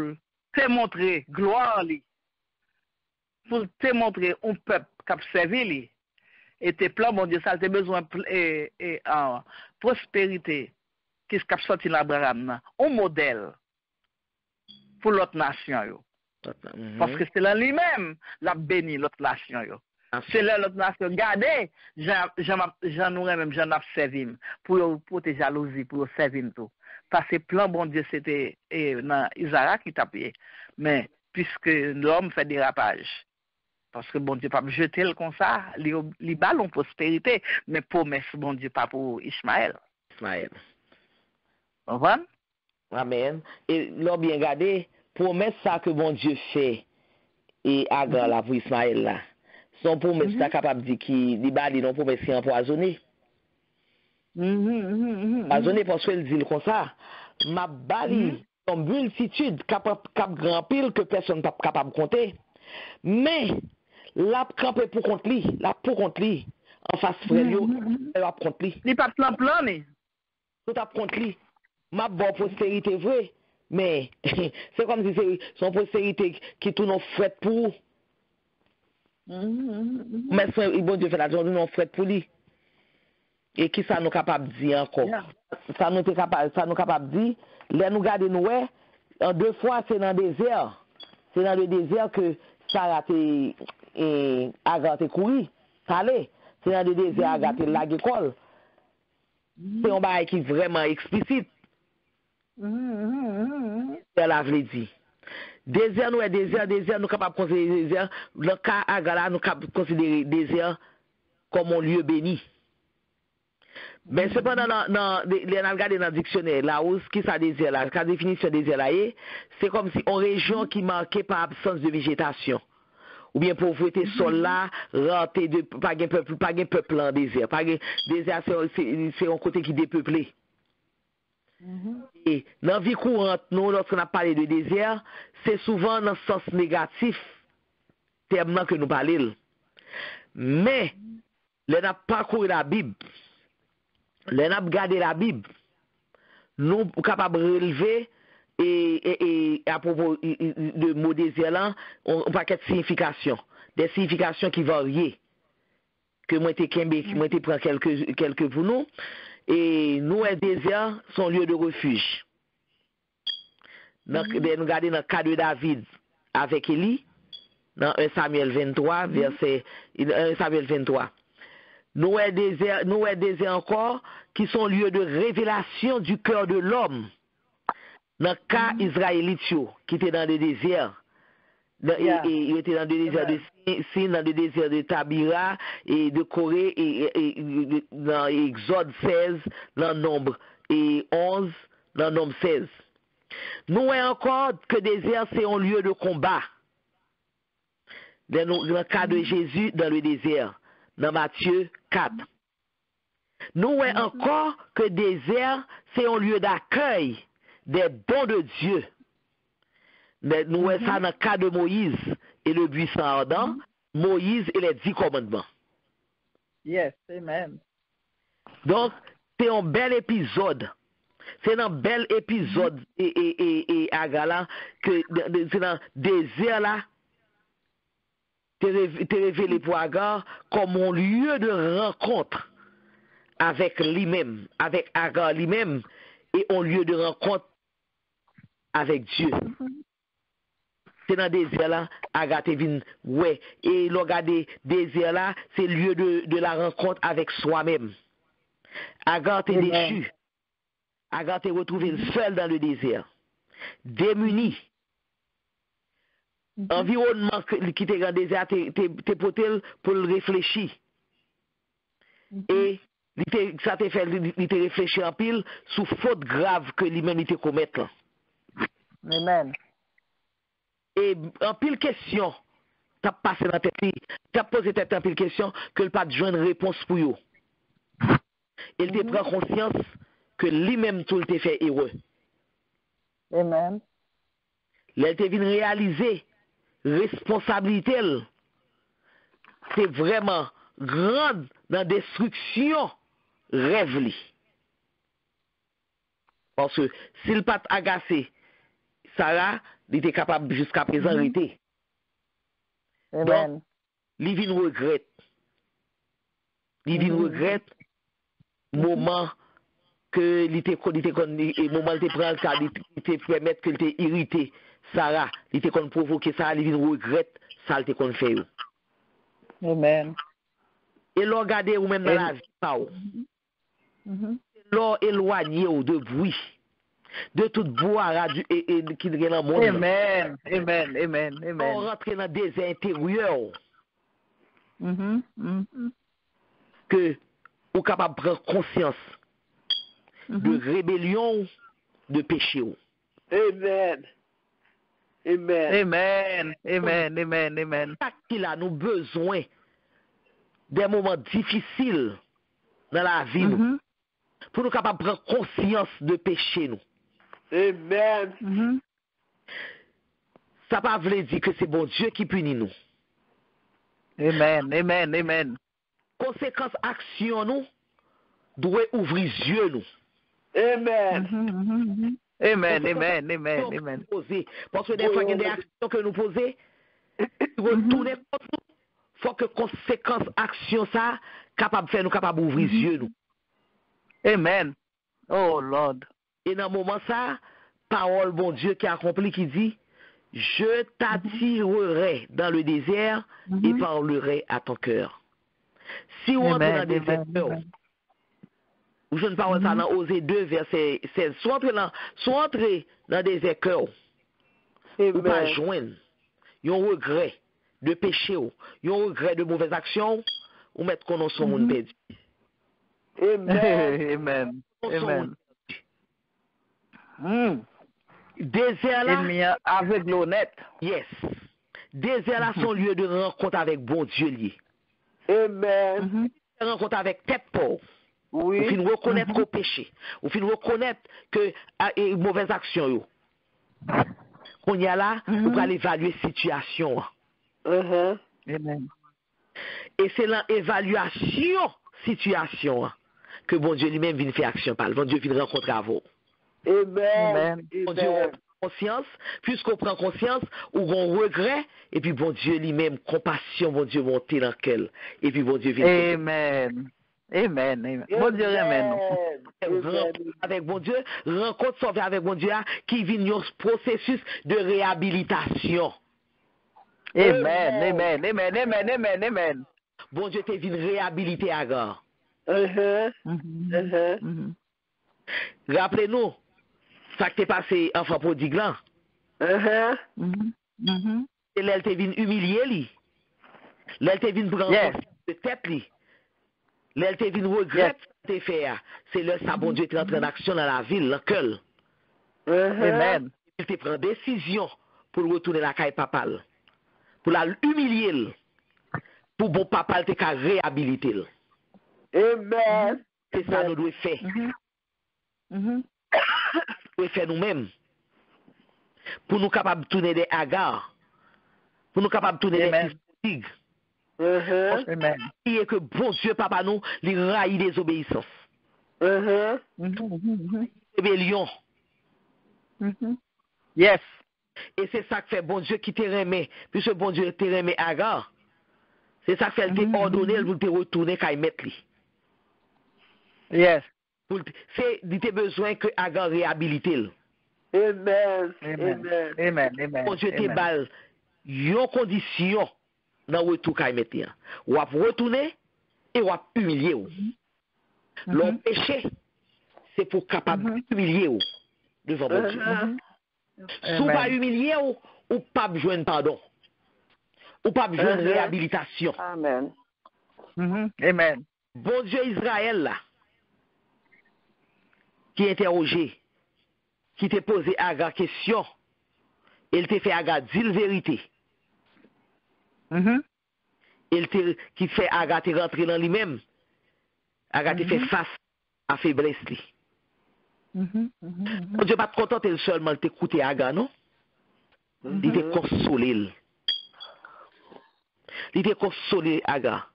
te montrer gloire li. Pour te montrer un peuple qui a servi li. Et tes plans, bon Dieu, ça t'a besoin en prospérité. Qu'est-ce qui a sorti l'Abraham? Un modèle pour l'autre nation. Parce que c'est là lui-même l'a béni l'autre nation. C'est là l'autre nation. Regardez, j'en ai servi pour tes jalousies, pour servir tout. Parce que plan, bon Dieu, c'était dans Isaac qui t'a payé. Mais puisque l'homme fait dérapage, parce que bon Dieu pas jeter le comme ça, les balles ont prospérité, mais promesse, bon Dieu, pas pour Ismaël. Vous comprenez? Amen. Et l'homme bien regardé, promesse ça que bon Dieu fait, et Agar là pour Ismaël là. Son promesse ça capable de dire qu'il les non promesse qui empoisonné. Empoisonné parce qu'il dit comme ça, ma bali son multitude cap grand pile que personne pas capable de compter. Mais la camper pour contre lui, en face frère yo, elle va contre lui. Il pas plan mais tout a contre lui. Ma bonne postérité vrai, mais c'est comme si c'est son postérité qui tout nous fret pour. Mais bon Dieu fait la journée nous fret pour lui. Et qui ça nous capable de dire encore? Ça nous capable de dire, là nous garder nous en deux fois c'est dans le désert. C'est dans le désert que Sarah a gâté courir. C'est dans le désert a gâté l'agricole. C'est un bail qui est vraiment explicite. Elle a dit. Désert, nous sommes capables de considérer désert. Le cas Agala, nous sommes capables de considérer désert comme un lieu béni. Mais cependant, dans le dictionnaire, là où ce qui ça désert là, la définition désert là, c'est comme si une région qui est marquée par absence de végétation. Ou bien pauvreté sol là, renté de pas de peuple en désert. Désert c'est un côté qui est dépeuplé. Et dans la vie courante, nous, lorsqu'on a parlé de désert, c'est souvent dans le sens négatif, terme que nous parlons. Mais, nous n'avons pas parcouru la Bible, nous n'avons gardé la Bible, nous sommes capables de relever et à propos de mot désert là, on paquet de significations, des significations qui varient. Que moi te prends quelques pour nous. Et nous, les déserts sont lieu de refuge. Nous regardons dans le cas de David avec Élie, dans 1 Samuel 23, verset 1 Samuel 23. Nous, les déserts encore, qui sont lieu de révélation du cœur de l'homme. Dans le cas israélite, qui était dans le désert. Il était dans le désert de Sin, dans le désert de Tabira et de Corée, et dans Exode 16, dans Nombre 11, dans Nombre 16. Nous voyons encore que le désert, c'est un lieu de combat. Dans le cas de Jésus, dans le désert, dans Matthieu 4. Nous voyons encore que le désert, c'est un lieu d'accueil des dons de Dieu. Nous voyons ça dans le cas de Moïse et le buisson ardent, Moïse et les 10 commandements. Yes, amen. Donc, c'est un bel épisode. C'est un bel épisode et Agala que c'est dans le désert là, t'es révélé pour Agar comme un lieu de rencontre avec lui-même, avec Agar lui-même, et un lieu de rencontre avec Dieu. C'est dans le désert là, Agar te vient, ouais. Et le regardez, désert là, c'est le lieu de la rencontre avec soi-même. Agar t'est déchu. Agar t'est retrouvé seul dans le désert, démuni. Environnement qui t'est dans le désert, t'es poté pour le réfléchir. Et ça t'a fait, il t'a réfléchi en pile sous faute grave que lui-même il t'a commettre là. Amen. Et en pile question, t'as passé dans tête, t'as posé tête en pile question que le pas de joindre réponse pour eux. Il te prend conscience que lui-même tout le fait heureux. Amen. Il te vient réaliser responsabilité. C'est vraiment grande dans destruction rêve li. Parce que s'il pas agacé, Sarah, il était capable jusqu'à présent arrêter. Amen. Donc, il vient regrette. Il vient regrette moment que il était moment il te prend le cas, il te permettre que il te irrité. Sarah, il te kon provoquer ça, il vient regrette ça il te kon fait. Amen. Et l'on regarde ou même dans la vie ça. L'on éloigné ou de bruit. De toute boire et qui est dans le monde. Amen. Amen. Amen. Amen. On rentre dans des intérieurs. Que ou capable de prendre conscience de rébellion, de péché. Amen. Amen. Amen. Amen. Amen. Amen. Il a nous besoin des moments difficiles dans la vie pour nous capables de prendre conscience de péché nous. Amen. Ça pas veut dire que c'est bon Dieu qui punit nous. Amen. Amen. Amen. Conséquence action nous doit ouvrir yeux nous. Amen. Amen. Amen. Amen. Amen. Parce que des fois il y a des actions que nous posons, retourner contre nous. Faut que conséquence action ça capable faire nous capable ouvrir yeux nous. Amen. Oh Lord. Et dans le moment ça, parole bon Dieu qui accomplit qui dit, je t'attirerai dans le désert et parlerai à ton cœur. Si on entre dans le désert, ou je ne parle ça dans Osée 2, verset 16, soit entrer dans le désert cœur, ou pas joindre, il y a un regret de péché, il y a un regret de mauvaise action, ou mettre qu'on a son monde perdu. Amen. Amen. Désert là, avec l'honnête. Yes. Désert là, son lieu de rencontre avec bon Dieu lié. Amen. Rencontre avec tête pauvre. Oui. Ou fin reconnaître au péché. Ou fin reconnaître que mauvaise action yo. Qu'on y a là, nous allons évaluer la situation. Amen. Et c'est l'évaluation situation que bon Dieu lui-même vient faire action par. Bon Dieu vient rencontrer à vous. Amen. Bon Dieu prend conscience, puisqu'on prend conscience, ou on regret, et puis bon Dieu lui-même, compassion, bon Dieu monter dans quel. Et puis bon Dieu vient. Amen. Amen. Bon Dieu, amen. Avec bon Dieu, rencontre sauver avec bon Dieu qui vient un processus de réhabilitation. Amen. Bon Dieu te vient réhabiliter à gare. Rappelez-nous, ça qui t'est passé enfant prodigue là. Et là, elle te vient humilier lui. Là, elle te vient prendre de tête lui. Là, elle te vient regretter ce que tu fait. C'est là ça bon Dieu est entré en action dans la ville, dans le cœur. Amen. Il te prend décision pour retourner la caille papale. Pour la humilier. Pour bon papa te réhabiliter. Amen. C'est ça nous devons faire. Nous devons faire nous-mêmes. Pour nous capables de tourner des hagards. Pour nous capables de tourner des tigres. Amen. Et que bon Dieu, papa, nous, les raillit des obéissances. Rébellion. Yes. Et c'est ça que fait bon Dieu qui te remet. Puisque bon Dieu te remet hagards. C'est ça que fait te ordonner pour te retourner quand il met lui. Yes. C'est il te besoin que hagards réhabilite. Amen. Bon Dieu te balle. Yon condition dans retour quand il met lui. Ou à retourner et ou à humilier. Le péché, c'est pour capable humilier devant bon Dieu. Si vous pas humilier ou pas besoin pardon. Ou pas besoin de réhabilitation. Amen. Amen. Bon Dieu Israël là, qui interrogé, qui t'a posé Agar question, il t'a fait Agar dire la vérité. Qui fait Agar te rentrer dans lui-même. Agar te fait face à faiblesse li. Bon Dieu pas te contenter seulement t'écouter Agar non? Il te consolé. Il te consolé Agar.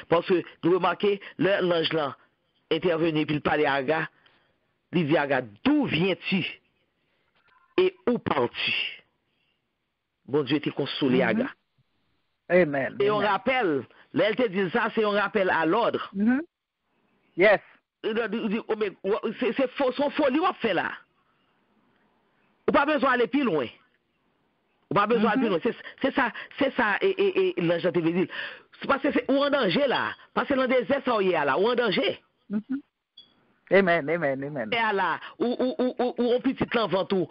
Parce que nous remarquons, l'ange là intervenu puis il parlait à Agar, il dit Agar, d'où viens-tu et où pars-tu? Bon Dieu te consolé Agar. Amen. Et on rappelle, là elle te dit ça, c'est un rappel à l'ordre. Yes. C'est son folie qu'on fait là. On pas besoin d'aller plus loin. On pas besoin d'aller plus loin. C'est ça, et l'ange te veut dire. C'est parce que c'est ou en danger là. Parce que dans le désert, ça y est là, ou en danger. Amen. Et là, ou un petit enfant ou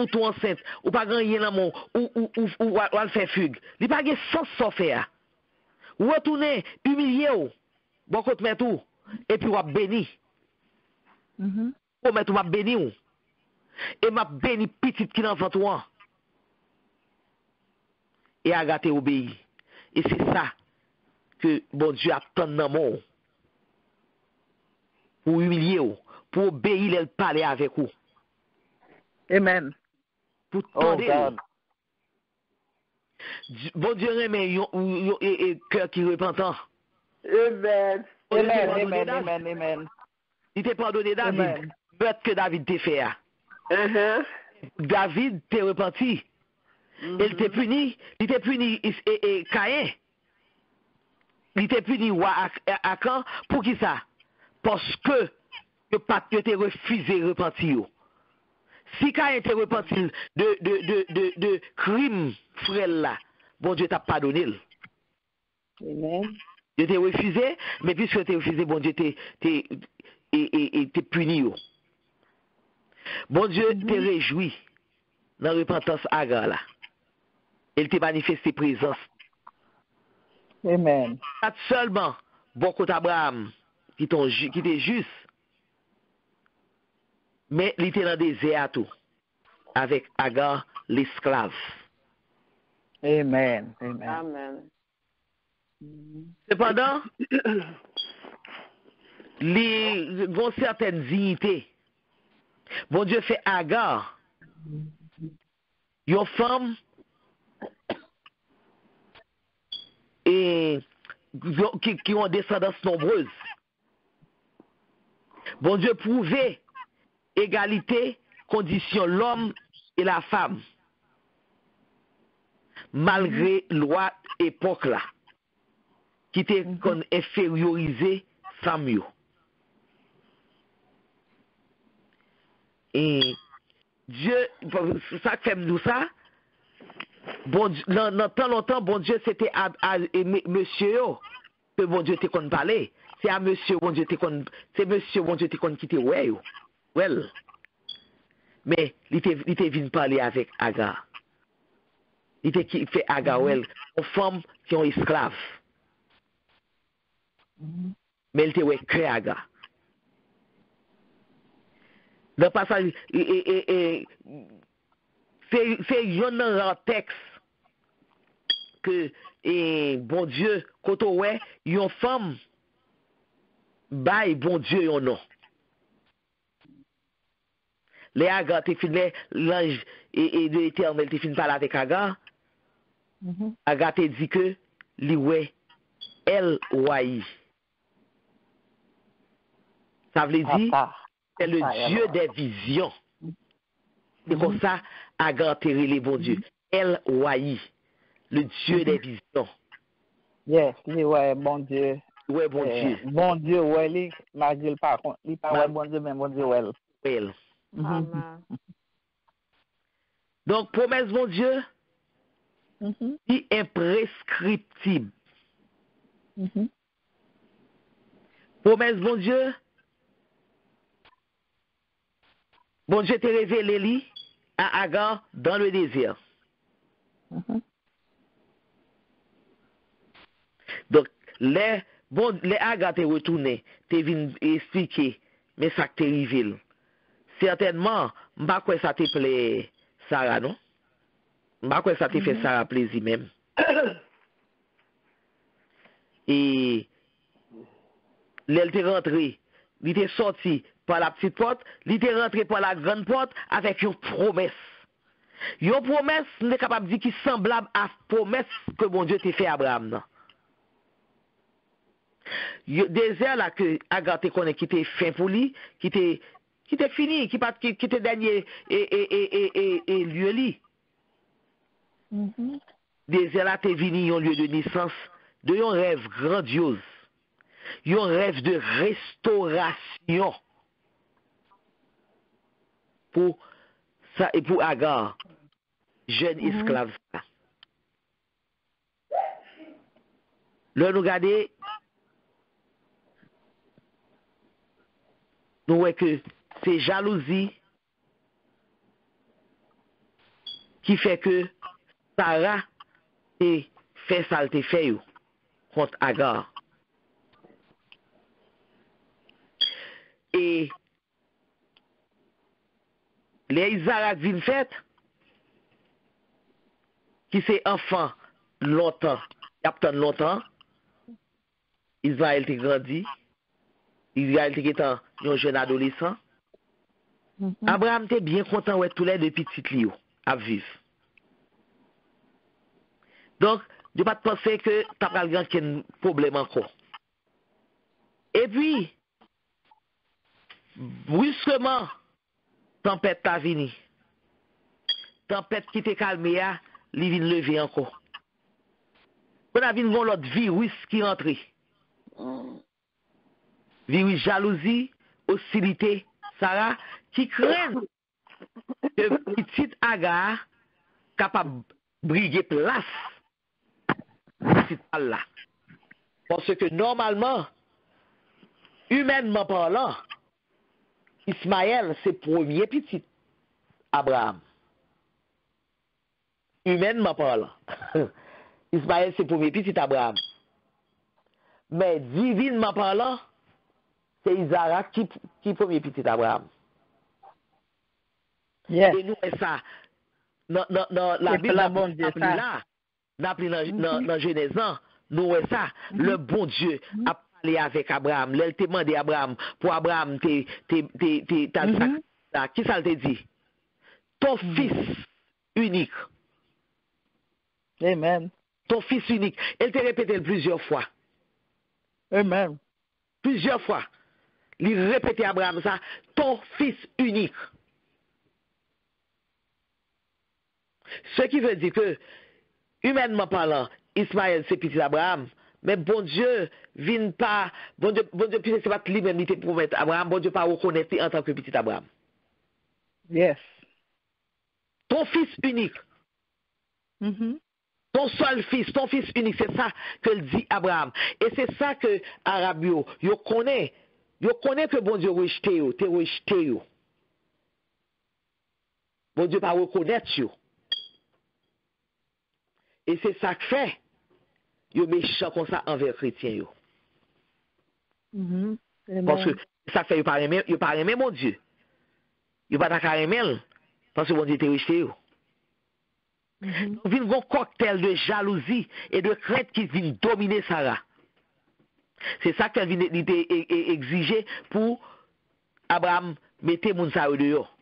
tout enceinte, ou pas gagner dans mon, ou elle fait fugue. Il pas de sens ça faire. Ou retourner, humilier ou, bon côté mettre tout, et puis ou béni. Ou mettre ou béni ou. Et m'a béni petit qui l'enfant toi. Et a gâté obéi. Et c'est ça que bon Dieu attend dans mon. Pour humilier ou, pour obéir et parler avec vous. Amen. Pour tendre. Bon Dieu remet un cœur qui repentant. Amen. Il t'a pardonné David. Peut-être que David t'a fait. David t'a repenti. Il t'a puni et Caïn. Il t'a puni à quand pour qui ça? Parce que le pape t'a refusé de repentir. Si Caïn t'a repenti de crime frêle là, bon Dieu t'a pardonné. Amen. Dieu t'a refusé, mais puisque t'a refusé, bon Dieu t'es puni. Bon Dieu t'a réjoui dans la repentance Agar là. Il t'a manifesté présence. Amen. Pas seulement bon côté Abraham qui était juste, mais il était dans le désert tout, avec Agar l'esclave. Amen. Amen. Cependant, les ont certaines dignités. Bon Dieu fait Agar, une femme et qui ont descendance nombreuse. Bon Dieu prouvait égalité, condition l'homme et la femme, malgré loi époque là, qui était infériorisé sans mieux. Et Dieu, ça fait nous ça. Bon, dans tant longtemps, bon Dieu, c'était à monsieur que bon Dieu te kon parler. C'est à monsieur bon Dieu te kon, c'est monsieur bon Dieu te kon qui te well. Mais il te venu parler avec Agar. Il te fait Agar well, aux femmes qui ont esclaves. Mais il te ouais créé Agar. Dans le passage, c'est un texte que bon Dieu, quand on voit une femme, bail bon Dieu yon nom. Les Agar te fin l'ange et de l'Éternel te fin parler avec Agar. Agar te dit que li ouais El Roi. Ça veut dire c'est le Dieu des visions. C'est comme ça, Agar te les bon Dieu. El Roi, le Dieu des visions. Yes, lui, ouais, bon Dieu. Ouais, bon Dieu. Bon Dieu, ouais, lui, malgré le par contre, lui, pas ouais, bon Dieu, mais bon Dieu, ouais. Well. Donc, promesse, bon Dieu, qui est imprescriptible. Promesse, bon Dieu, bon Dieu t'a révélé lui à Agar dans le désert. Donc, les Agar t'es retourné, t'es venu expliquer, mais ça t'est révélé. Certainement, m'pas quoi ça te plaît Sarah, non? M'pas quoi ça te fait Sarah plaisir même. Et l'elle t'est rentré, il t'est sorti par la petite porte, il t'est rentré par la grande porte avec une promesse. Une promesse n'est capable de dire qui est semblable à la promesse que bon Dieu t'a fait à Abraham. Non? Désert là que Agar te connaît qui était fin pour lui, qui était fini, qui était dernier et lieu li. Désert là te venu un lieu de naissance de un rêve grandiose, un rêve de restauration pour ça et pour Agar, jeune esclave. Là nous regardons, nous voyons que c'est jalousie qui fait que Sarah fait ça, elle fait contre Agar. Et les Isaac viennent fait, qui c'est enfant longtemps, il y a longtemps, Israël t'est grandi, Israël t'est étant un jeune adolescent. Abraham était bien content ouais tous les deux petites lios à vivre. Donc, je ne pas penser que tu n'as pas un problème encore. Et puis, brusquement, tempête t'a venu. Tempête qui t'est calmée, il vient lever encore. On a vu l'autre virus qui est entré. Virus jalousie, hostilité, Sarah, qui craint que petite Agar capable de briguer place là. Parce que normalement, humainement parlant, Ismaël, c'est premier petit Abraham. Humainement parlant. Ismaël, c'est premier petit Abraham. Mais divinement parlant, c'est Isaac qui premier petit Abraham. Yes. Et nous, ça, dans la Bible, dans Genèse, nous, ça, le bon Dieu a parlé avec Abraham, elle t'a demandé à Abraham, pour Abraham, qui ça t'a dit? Ton fils unique. Amen. Ton fils unique. Elle t'a répété plusieurs fois. Amen. Plusieurs fois. Il répétait à Abraham ça, ton fils unique. Ce qui veut dire que, humainement parlant, Ismaël c'est petit Abraham, mais bon Dieu vient pas, bon Dieu puisque c'est pas lui-même qui te promet Abraham, bon Dieu pas reconnaître en tant que petit Abraham. Yes. Ton fils unique. Ton seul fils, ton fils unique, c'est ça que dit Abraham. Et c'est ça que Arabio, yo connaît que bon Dieu rejeté yo, te rejeté yo. Bon Dieu pas reconnaître yo. Et c'est ça que fait yo méchant comme ça envers chrétien yo. Parce que ça fait yo pas aimer mon Dieu. Yo pas ta aimer parce que bon Dieu te rejeté yo. Nous vivons un cocktail de jalousie et de crainte qui vient dominer Sarah. C'est ça qu'elle vient exiger pour Abraham mettre moun sa yo dehors.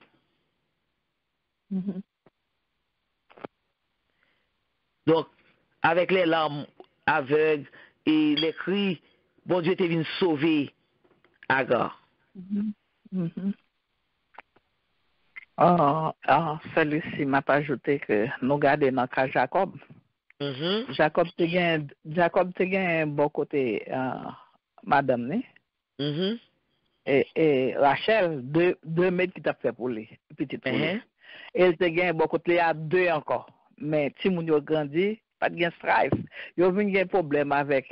Donc, avec les larmes aveugles et les cris, bon Dieu te vient sauver Agar. Celui-ci m'a pas ajouté que nous gardons dans le cas Jacob. Jacob te gagne bon côté madame ne. Et Rachel deux mètres qui t'a fait pour lui petite pour lui. Elle te gagne bon côté à deux encore. Mais si moun yo grandi, pas de gain strife. Yo vinn gain problème avec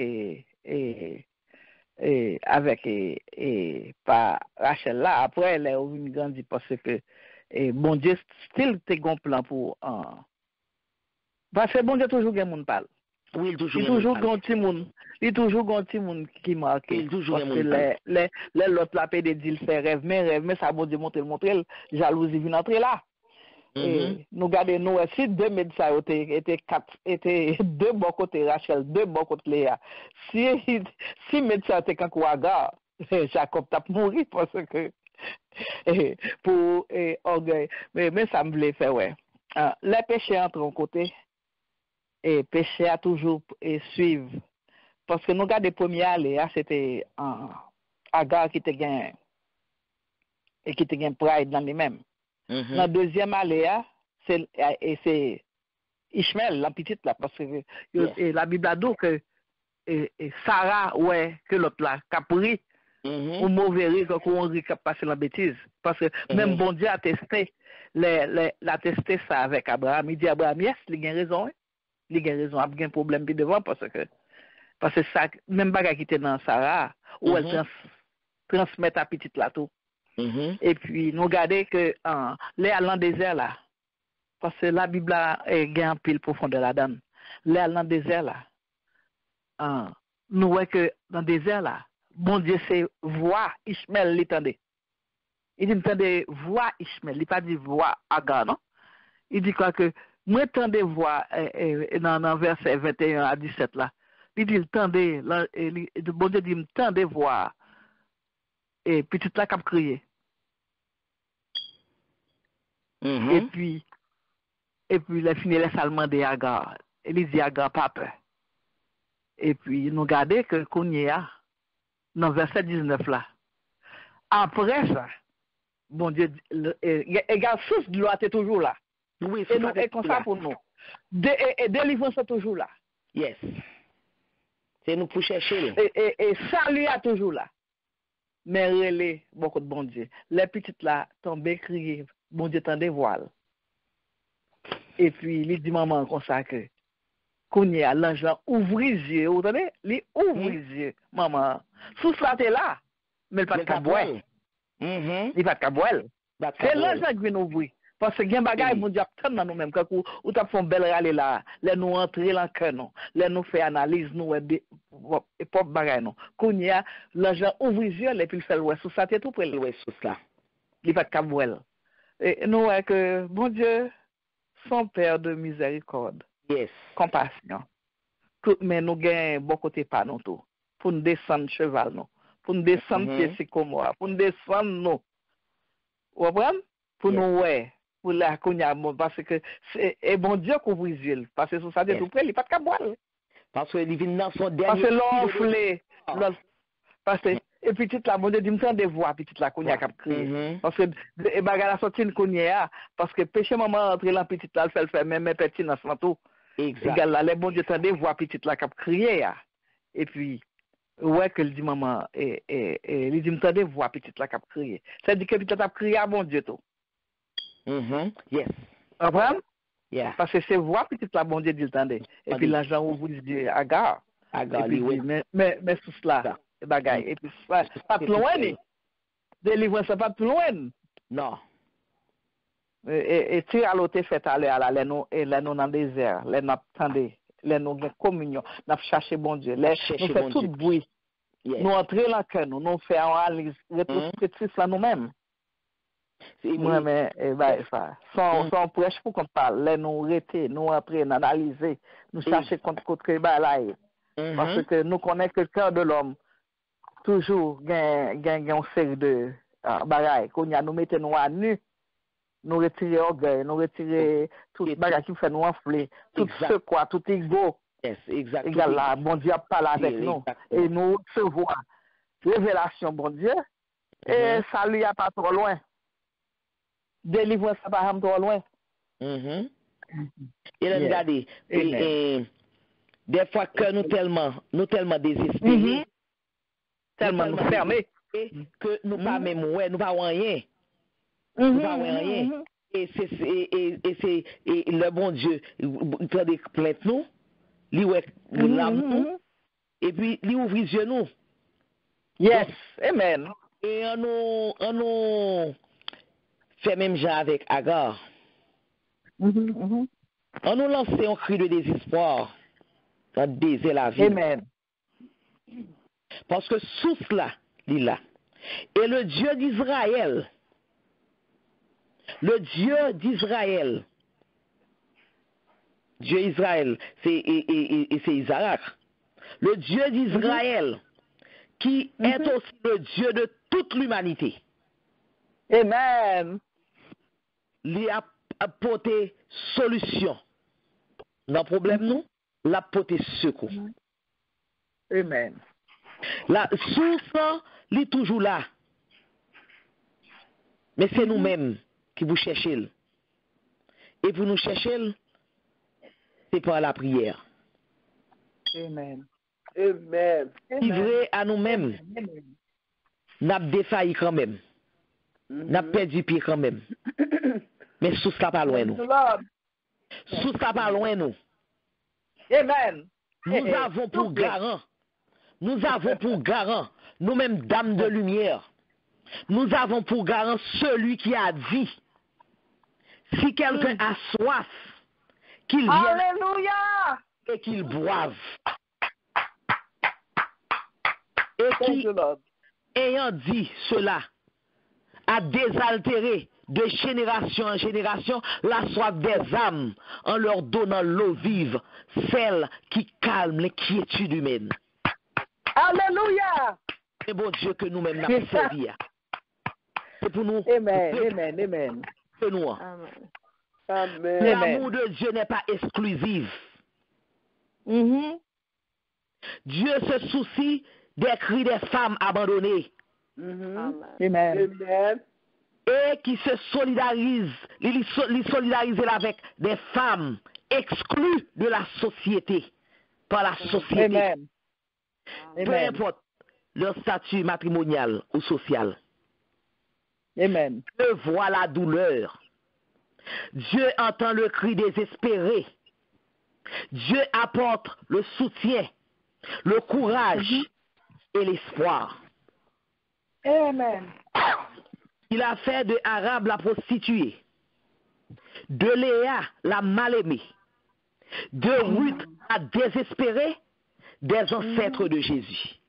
pas Rachel là après elle est vinn grandi parce que bon Dieu still te gon plan pour parce que bon Dieu toujours gain moun parle. Oui, il toujours gon ti moun. Il toujours gon ti moun qui marque. Il toujours parce que les l'autre la paix de dire fait rêve mais ça bon Dieu montrer jalousie vient entrer là. Et nous gardons nous aussi deux médecins étaient deux bons côté Rachel, deux bons côté Léa. Si médecin était quand Ouaga, Jacob t'a mouru parce que pour orgueil. Mais ça me voulait faire ouais. Les péchés entre un côté et péché a toujours suivre parce que nous gardons premier Léa c'était Agar qui te gagne et qui te gagne pride dans lui-même. La deuxième aléa, c'est Ishmael, la petite là, parce que la Bible a dit que Sarah, ouais, que l'autre là, Capri, ou mauvais risque qu'on risque de passer la bêtise. Parce que même bon Dieu a testé, l'a testé ça avec Abraham. Il dit Abraham, yes, il a raison, il a raison, il a un problème puis devant parce que ça, même bagarre qui était dans Sarah, où elle transmet à petite là tout. Et puis, nous regardons que les allants désert là, parce que la Bible a un pile profondeur là-dedans. Les allants désert là, nous voyons que dans le désert là, bon Dieu, c'est voix Ishmael l'entendait. Il dit, m'entendez voix Ishmael, il n'a pas dit voix Agar, non? Il dit quoi que, moi, j'entendais voix dans verset 21 à 17 là. Il dit, m'entendez, bon Dieu dit, m'entendez voix. Et petite là qui a crié. Et puis la fini laisse allemand de Agar. Il dit Agar pas peur. Et puis nous regardons que Kounia, dans verset 19 là. Après ça, bon Dieu, égal source de loi est toujours là. Oui, et nous est comme ça pour nous. Et délivrance est toujours là. Yes. C'est nous pour chercher. Et salut est toujours là. Mais relais, beaucoup de bon Dieu. Les petites là, tombent, crier, bon Dieu, t'en dévoile. Et puis, il dit maman comme ça que, qu'on y a l'ange là, ouvre les yeux, vous entendez? Il ouvre les yeux, maman. Sous ça, t'es là, mais il pas de cabouel. Il pas de cabouel. C'est l'ange là qui vient ouvrir. Parce que gen bagay mon Dieu attend dans nous même quand ou t'a font belle râler là, les nous entrer dans cœur non, les nous fait analyse nous et pop bagay non. Kounya l'argent ouvre yeux et puis il fait ouais sous ça tout pour le ouais sous ça. Il va cabouel. Et nous est que bon Dieu son père de miséricorde. Yes, compassion. Tout mais nous gain bon côté pas non tout. pour nous descendre cheval, nous. Pour nous descendre pied sycomore, pour nous descendre, nous. Vous comprenez? Pour nous, ouais. Pour la cognac, parce que c'est bon Dieu qu'on vous huile. Parce que ça, c'est tout près, il n'y a pas de caboile. Parce que les vignes sont derniers. Parce que l'enflé, parce que, et puis, toute la bonne Dieu, me des voix, puis toute la cognac a crié. Parce que, et bagarre la sortie une cognac, parce que péché maman entre la petite là, elle fait même pertinence dans tout. Exact. Égal là, les bon Dieu, des voix, petite là, qui a crié, et puis, ouais, que le dit maman, et il dit, me des voix, petite là, qui a crié. Ça dit que petite là, a crié à bon Dieu, tout. Yes. Comprends? Yeah. Parce que c'est voix petite là, bon Dieu dit le tendez. Et puis l'argent où vous dites Agar. Agar, et puis oui. Mais tout cela, bagaille. Et puis ça, pas plus loin, délivrance, c'est pas plus loin. Non. Et tu as l'autre fait à l'heure, nous dans le désert, nous attendons, nous avons communion, nous cherchons bon Dieu, nous faisons tout bruit. Nous entrons dans le cœur, nous faisons une analyse rétrospective là nous-mêmes. Moi, mais, ça. Sans prêche pour qu'on parle. Là, nous arrêter, nous après, nous analyser, nous chercher contre là. Parce que nous connaissons que le cœur de l'homme, toujours, gagne une série de bagailles. Quand nous mettons nous à nu, nous retirer orgueil, nous retirer tout bagage qui fait nous enfler, tout ce quoi, tout ego. Yes, exact. Égal là, bon Dieu parle avec nous. Et nous recevons révélation, bon Dieu. Et ça lui a pas trop loin. Délivrance ça pas trop loin. Et là, regardez, des fois que nous tellement désespérés, tellement nous fermés, que nous pas même nous pas rien. Nous pas rien. Et c'est le bon Dieu, il prend des plaintes nous, il l'âme et puis il ouvre les yeux nous. Yes, amen. Et on nous fait même genre avec Agar. On nous lance un cri de désespoir dans le désert la vie. Amen. Parce que sous cela, il est là. Et le Dieu d'Israël, Dieu Israël, c'est Isaac. Le Dieu d'Israël, qui est aussi le Dieu de toute l'humanité. Amen. Il a apporté solution. Dans le problème, nous, il a apporté secours. Amen. La source, il est toujours là. Mais c'est nous-mêmes qui vous cherchez. Et pour nous chercher, c'est par la prière. Amen. Amen. Livré à nous-mêmes, nous avons défailli quand même. Nous avons perdu pied quand même. Mais sous ça pas loin nous. Sous ça pas loin nous. Amen. Nous avons pour garant. Nous-mêmes, dames de lumière, nous avons pour garant celui qui a dit, si quelqu'un a soif, qu'il vienne Alléluia et qu'il boive. Et qui, ayant dit cela, a désaltéré de génération en génération la soif des âmes en leur donnant l'eau vive, celle qui calme l'inquiétude humaine. Alléluia. C'est bon Dieu que nous-mêmes n'avons servi. C'est pour nous. Amen. C'est nous. Amen. L'amour de Dieu n'est pas exclusif. Dieu se soucie des cris des femmes abandonnées. Amen. Et qui se solidarise, il solidarise avec des femmes exclues de la société, par la société. Amen. Peu importe leur statut matrimonial ou social. Amen. Dieu voit la douleur. Dieu entend le cri désespéré. Dieu apporte le soutien, le courage et l'espoir. Amen. Il a fait de Arabe la prostituée, de Léa la mal-aimée, de Ruth la désespérée, des ancêtres de Jésus.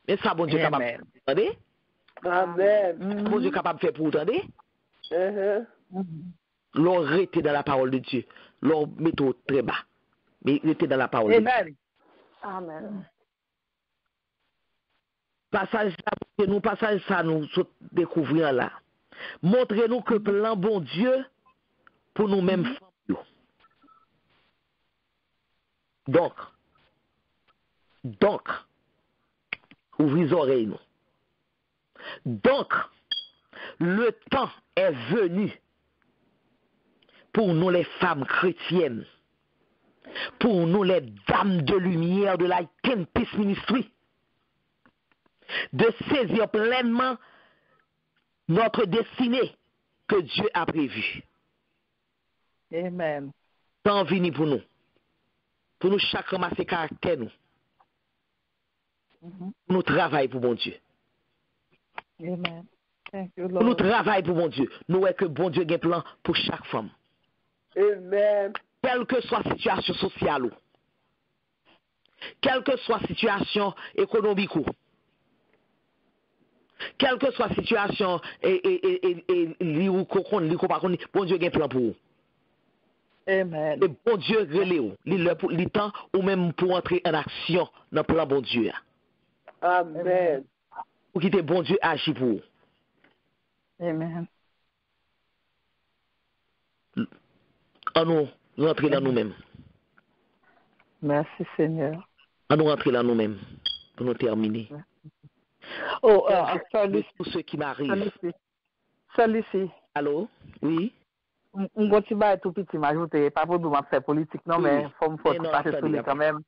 Mais ça, bon Dieu capable de faire. Amen. Bon Dieu capable de faire pour entendre. L'on rester dans la parole de Dieu. L'on mettre très bas. Mais rester dans la parole de Dieu. Amen. Passage ça nous découvrir là. Montrez-nous que plan bon Dieu pour nous-mêmes. Donc, ouvrez les oreilles nous. Donc, le temps est venu pour nous les femmes chrétiennes, pour nous les dames de lumière de la Ken Peace Ministry, de saisir pleinement notre destinée que Dieu a prévue. Amen. Tant vini pour nous chaque ramasser caractère nous. Pour nous travailler pour bon Dieu. Amen. Thank you, Lord. Pour nous travailler pour bon Dieu. Nous voyons que bon Dieu a un plan pour chaque femme. Amen. Quelle que soit la situation sociale, quelle que soit la situation économique, quelle que soit la situation bon Dieu a un plan pour vous. Amen. Et bon Dieu relève le temps ou même pour entrer en action dans le plan bon Dieu. Amen. Pour quitter bon Dieu agir pour vous. Amen. On nous rentrer dans nous-mêmes. Merci Seigneur. On nous rentrer dans nous-mêmes pour nous terminer. Oh, salut pour ceux qui m'arrivent. Salut. Allô? Oui? On continue à tout petit m'ajouter, pas pour nous faire politique, non, mais il faut passer sur lui quand même.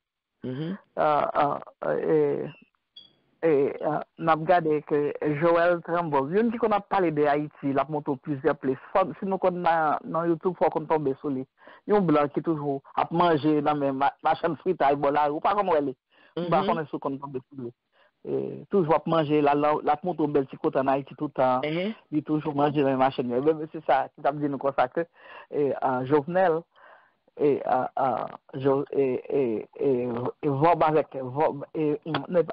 Et n'a regardé que Joël Tremble, une qui qu'on a parlé de Haïti, la monté plusieurs places. Si nous connaissons dans YouTube, il faut qu'on tombe sur lui. Il y a un blanc qui toujours a mangé dans mes machines frites à Ebola, ou pas comment elle est. On va connaître ce qu'on tombe sur lui. Et toujours à manger la monté belle petit côté en Haïti tout le temps. Il toujours manger dans les machines. C'est ça, qui t'a dit nous comme ça que Jovenel et Vob avec Vob et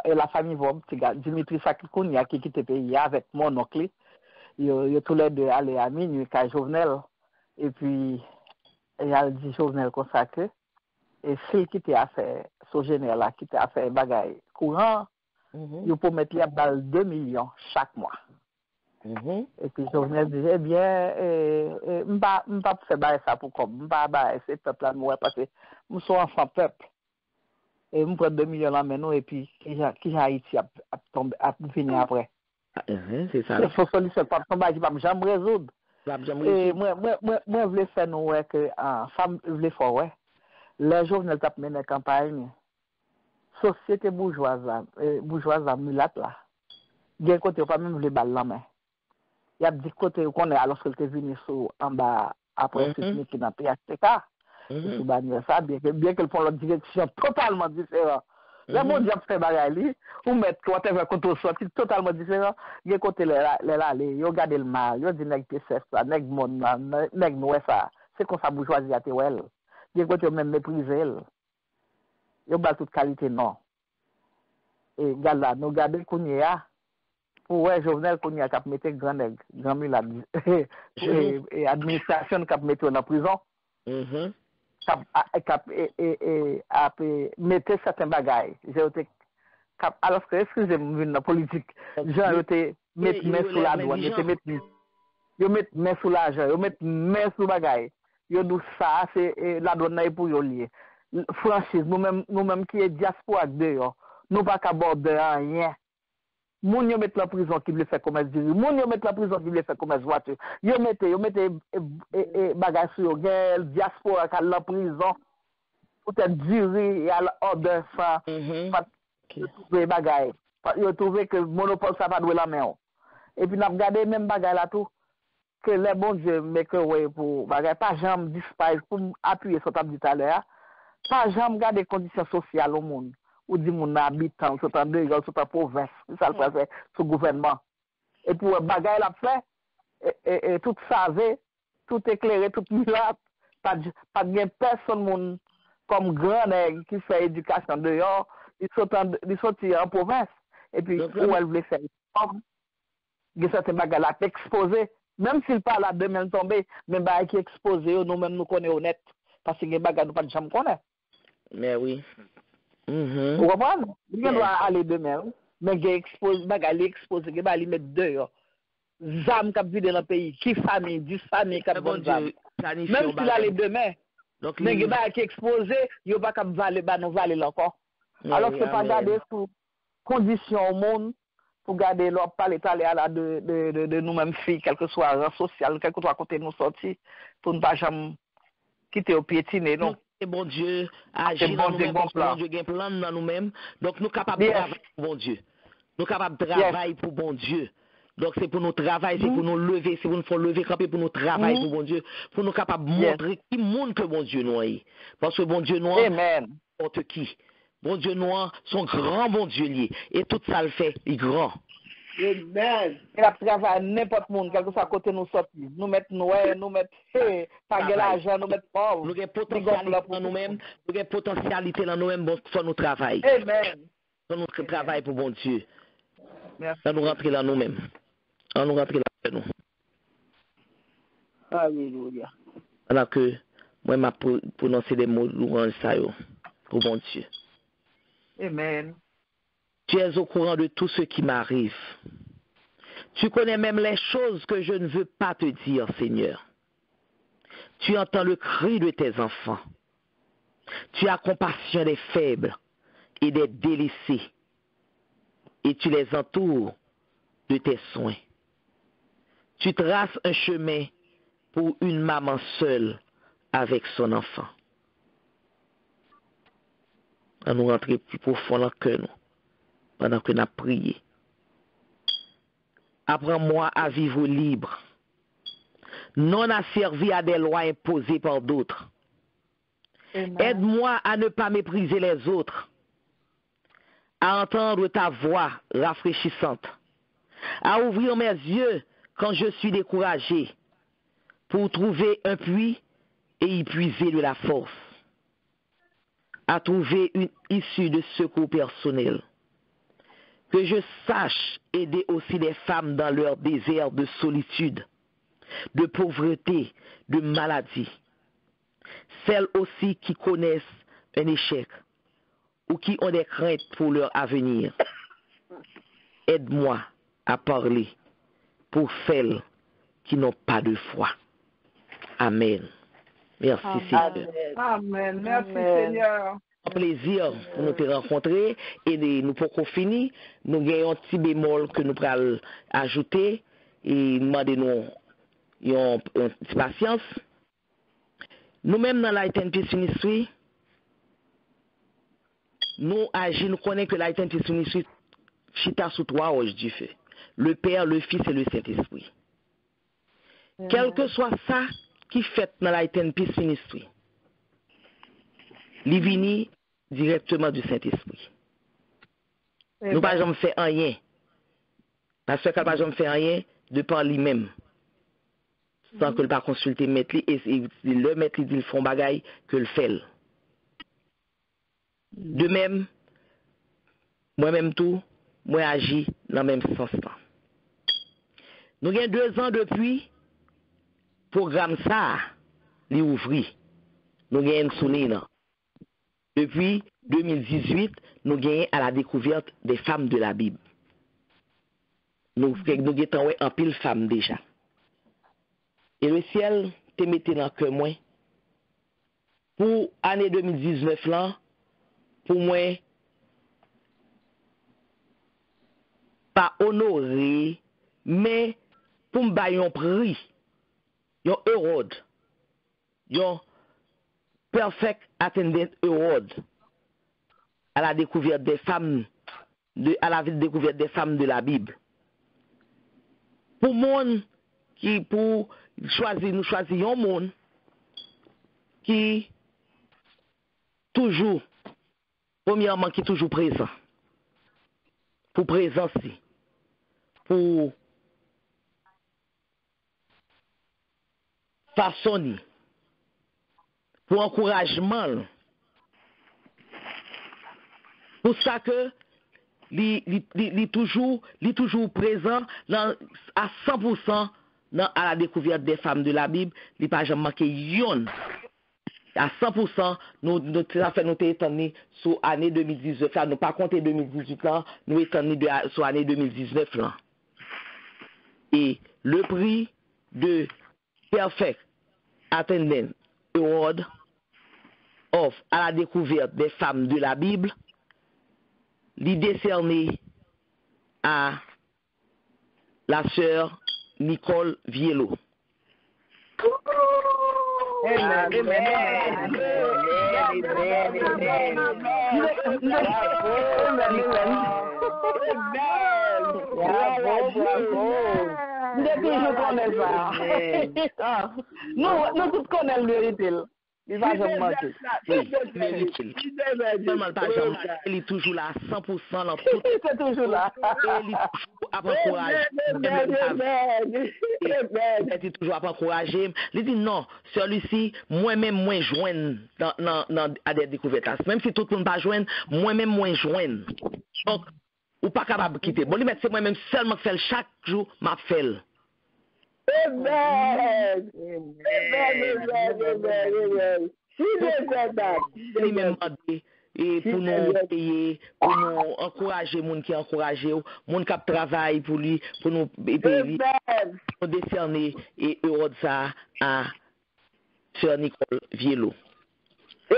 la famille Vob, Dimitri Sakikounia qui quitte le pays avec mon oncle, ils tous les deux allés à minuit qu'à Jovenel et puis il a dit Jovenel comme ça que et s'il quitte à faire Sogénère là qui a fait bagaille courant, il peut mettre les balles 2 millions chaque mois. Et puis Jovenel disait bien m'pas faire ça pour comme m'pas c'est peuple là moi parce que nous sommes enfants peuple et me prendre 2 millions là maintenant et puis qui Haïti a tomber a venir après. C'est ça. Il faut solution pas tomber qui pas jamais résoudre. Et moi voulais faire nous que femme voulait faire ouais. Les Jovenel t'a mené campagne société bourgeoise mulâtre là. Gen côté pas même les balles là mais il y a des côtés où on est alors qu'elle est venue en bas après ce qui n'a pas PHTK. Sous bannière ça, bien qu'elle prend la direction totalement différente. Le monde a fait bagaille, ou mettre whatever contre sorti totalement différent. Il y a côté les là, ils regardent le mal, ils disent nèg PCF ça, nèg monde, nèg nous ça. C'est comme ça bourgeoisie a te wel. Il y a côté même mépriser elle. Ils ont toute qualité non. Et regarde là, nous garder Kounia. Ouais, Jovenel Kounia qui a mis grand mulâtre et administration qui a mis en prison. A mettre certains bagailles. Alors que, excusez-moi, dans la politique, gens ont mettre main sous la douane, ils mettent main sous l'argent, ils mettent main sous bagaille. Ils disent ça, c'est la douane pour y lier. Franchise, nous-mêmes qui est diaspora dehors, nous pas qu'à border rien. Moun yo met la prison qui veut faire commerce diri, moun yo met la prison qui veut faire commerce voiture. Yo mette bagage sur yo, diaspora qui la prison. Peut-être diri et à l'ordre ça pas trouver bagage. Yo trouvé que monopole ça pas doué la main. Et puis n'a regardé même bagage là tout que les bons Dieu mais que ouais pour bagage pas jamais disparaître pour appuyer sur t'a dit tout à l'heure. Pas jamais garder conditions sociales au monde. Ou dit mon habitant, soit en dehors, soit en province, ça le fait sous gouvernement. Et pour bagaille la fait, et tout savait, tout éclairé, tout milâtre, pas de personne monde comme grand qui fait éducation dehors, il sortit en province. Et puis, où elle voulait faire, il y a certains bagailles là exposés, même s'il parle à demain tomber, mais bagaille qui exposé, nous-mêmes nous connaissons honnête, parce que les bagailles nous pas de jamais connaître. Mais oui. Vous comprenez? Il doit aller demain. mais il expose, il expose, il met dehors. Zam qui vide dans le pays, qui famille, 10 familles qui bon zam. Même s'il a les demain, mais il va qui exposé, il va pas valer, nous valer encore. Alors c'est pas garder sous condition au monde pour garder leur parler à la de nous-mêmes filles, quel que soit rang social, quel que soit côté nous sortir, pour ne pas jamais quitter au piétiner, non. Et bon Dieu agit dans nous-mêmes, parce que bon Dieu a un plan dans nous-mêmes, donc nous sommes capables de travailler pour bon Dieu. Nous sommes capables de travailler pour bon Dieu. Donc c'est pour nous travailler, c'est pour nous lever, c'est pour nous faire lever camper pour nous travailler pour bon Dieu, pour nous capables de montrer qui monde que bon Dieu nous est. Parce que bon Dieu nous n'importe qui. Bon Dieu nous son grand bon Dieu lié. Et tout ça le fait, il est grand. Amen. Il a travaillé n'importe monde, quel que soit côté nous sortir. Nous mettre noir, nous mettre pas de l'argent, nous mettre pauvre. Nous avons potentialité dans nous-mêmes, nous avons potentialité dans nous-mêmes, bon, faut nous travailler. Amen. Faut nous travailler pour bon Dieu. Merci. Ça nous rentrer dans nous-mêmes. On nous rentrer dans nous. Alléluia. Alors que moi, je prononcer des mots louange ça pour bon Dieu. Amen. Tu es au courant de tout ce qui m'arrive. Tu connais même les choses que je ne veux pas te dire, Seigneur. Tu entends le cri de tes enfants. Tu as compassion des faibles et des délaissés. Et tu les entoures de tes soins. Tu traces un chemin pour une maman seule avec son enfant. On nous rentrer plus profond dans le cœur, nous, pendant que nous avons prié. Apprends-moi à vivre libre, non asservi à des lois imposées par d'autres. Aide-moi à ne pas mépriser les autres, à entendre ta voix rafraîchissante, à ouvrir mes yeux quand je suis découragé, pour trouver un puits et y puiser de la force, à trouver une issue de secours personnel. Que je sache aider aussi les femmes dans leur désert de solitude, de pauvreté, de maladie. Celles aussi qui connaissent un échec ou qui ont des craintes pour leur avenir. Aide-moi à parler pour celles qui n'ont pas de foi. Amen. Merci, Seigneur. Amen. Merci, Seigneur. Un plaisir pour nous te rencontrer et nous pouvons finir. Nous avons un petit bémol que nous pourrons ajouter et demander nous une petite patience. Nous-mêmes dans Light and Peace Ministry, nous agissons, nous connaissons que Light and Peace Ministry chita sous 3 roches du feu. Le Père, le Fils et le Saint-Esprit. Quel que soit ça qui fait dans Light and Peace Ministry, il vient directement du Saint-Esprit. Nous ne pouvons jamais faire rien. Parce que nous ne pouvons jamais faire rien de par lui-même. Sans que le pas consulter le maître et le maître dit le font bagaille que le fait. De même, moi-même tout, moi agis dans le même sens. Nous avons 2 ans depuis programme ça, li ouvri. Nous avons souligné. Depuis 2018, nous gagnons à la découverte des femmes de la Bible. Nous avons en pile femmes déjà. Et le ciel te mette dans le cœur moi. Pour l'année 2019 là, pour moi, pas honorer, mais pour me bailler un prix, un award, un Perfect Attendant Award à la découverte des femmes, à la découverte des femmes de la Bible. Pour monde qui pour choisir, nous choisissons un monde qui toujours, premièrement, qui est toujours présent. Pour présence, pour façonner, pour encouragement. Pour ça que il toujours présent à 100% à la découverte des femmes de la Bible, il n'a pas jamais manqué yon. à 100%, ça fait nous étonné sur l'année 2019. Ça nous pas compter 2018 là, nous étonné sur l'année 2019 là. Et le prix de Perfect Attendance Award à la découverte des femmes de la Bible, décerné à la sœur Nicole Viello. Nous tous connaissons le retail. Il va jamais manquer. Il est toujours là, 100% dans tout. Il est toujours là. Il est toujours à encourager. Il dit non, celui-ci, moi-même, moi joindre à des découvertes. Même si tout le monde pas joindre, moi-même, moi joindre. Donc, ou pas capable de quitter. Bon, c'est moi-même seulement qui fait chaque jour, m'a fait. Amen. Et pour nous payer, pour nous encourager, les gens qui encouragent, les gens qui travaillent pour lui, pour nous décerner et heureux de ça à Sœur Nicole Viello.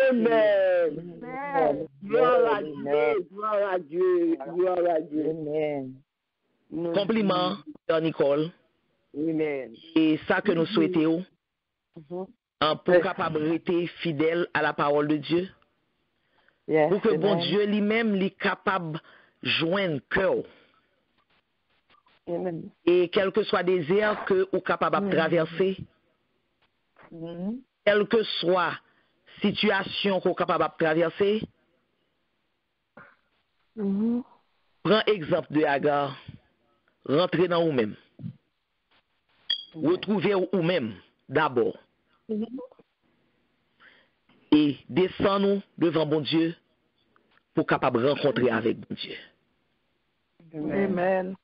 Amen. Gloire à Dieu, gloire à Dieu, gloire à Dieu. Amen. Compliment, Sœur Nicole. Amen. Et ça que nous souhaitons, pour capable rester fidèle à la parole de Dieu, pour que bon Dieu lui-même est capable de joindre cœur. Et quel que soit désert que vous êtes capable de traverser, quelle que soit situation que vous êtes capable de traverser, prends exemple de Agar, rentrez dans vous-même. Retrouvez vous-même d'abord. Et descendons devant bon Dieu pour capable rencontrer avec bon Dieu. Amen.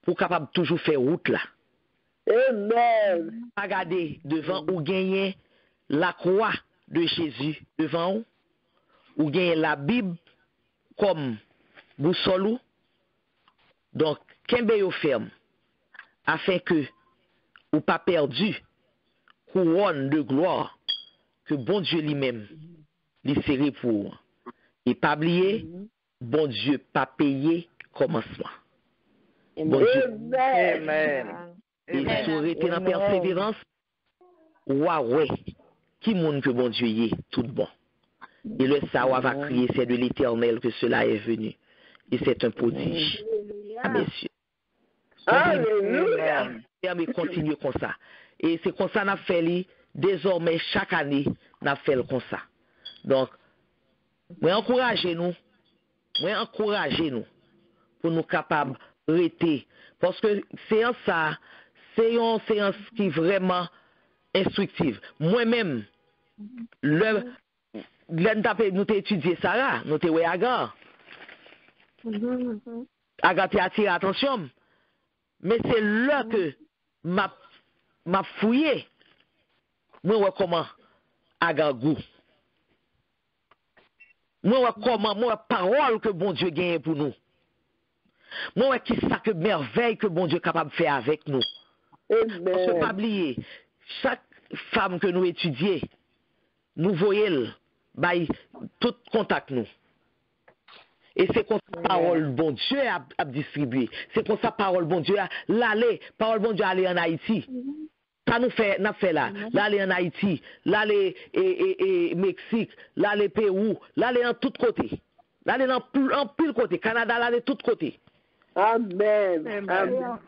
Pour capable toujours faire route là. Amen. Regardez devant ou gagner la croix de Jésus devant ou gagner la Bible comme boussole. Donc, qu'un yo ferme afin que ou pas perdu couronne de gloire que bon Dieu lui-même lui serré pour. Et pas oublier, bon Dieu pas payé commencement. Bon Dieu. Amen. Et si vous été dans persévérance, ouais, qui monde que bon Dieu y est, tout bon. Et le savoir va crier, c'est de l'Éternel que cela est venu. Et c'est un prodige. Ah, messieurs. Alléluia. Mais continuez comme ça. Et c'est comme ça qu'on a fait désormais chaque année, on a fait comme ça. Donc, encouragez-nous pour nous capables de rester. Parce que séance ça, c'est une séance qui est vraiment instructive. Moi-même, nous avons étudié ça, nous avons étudié Agar. Agar a attiré l'attention. Mais c'est là que m'a fouillé. Moi, comment Agar goût. Moi, comment, moi, parole que bon Dieu gagne pour nous. Moi, qui ça que merveille que bon Dieu est capable de faire avec nous. On ne peut pas oublier, chaque femme que nous étudions, nous voyons, tout contact nous. Et c'est comme ça parole bon Dieu a distribué. C'est comme ça parole bon Dieu parole bon Dieu aller en Haïti. Ça nous fait là. L'aller en Haïti, l'aller et Mexique, l'aller Pérou, l'aller en tous côtés. L'aller en pile côté. Canada, l'aller tous côtés. Amen.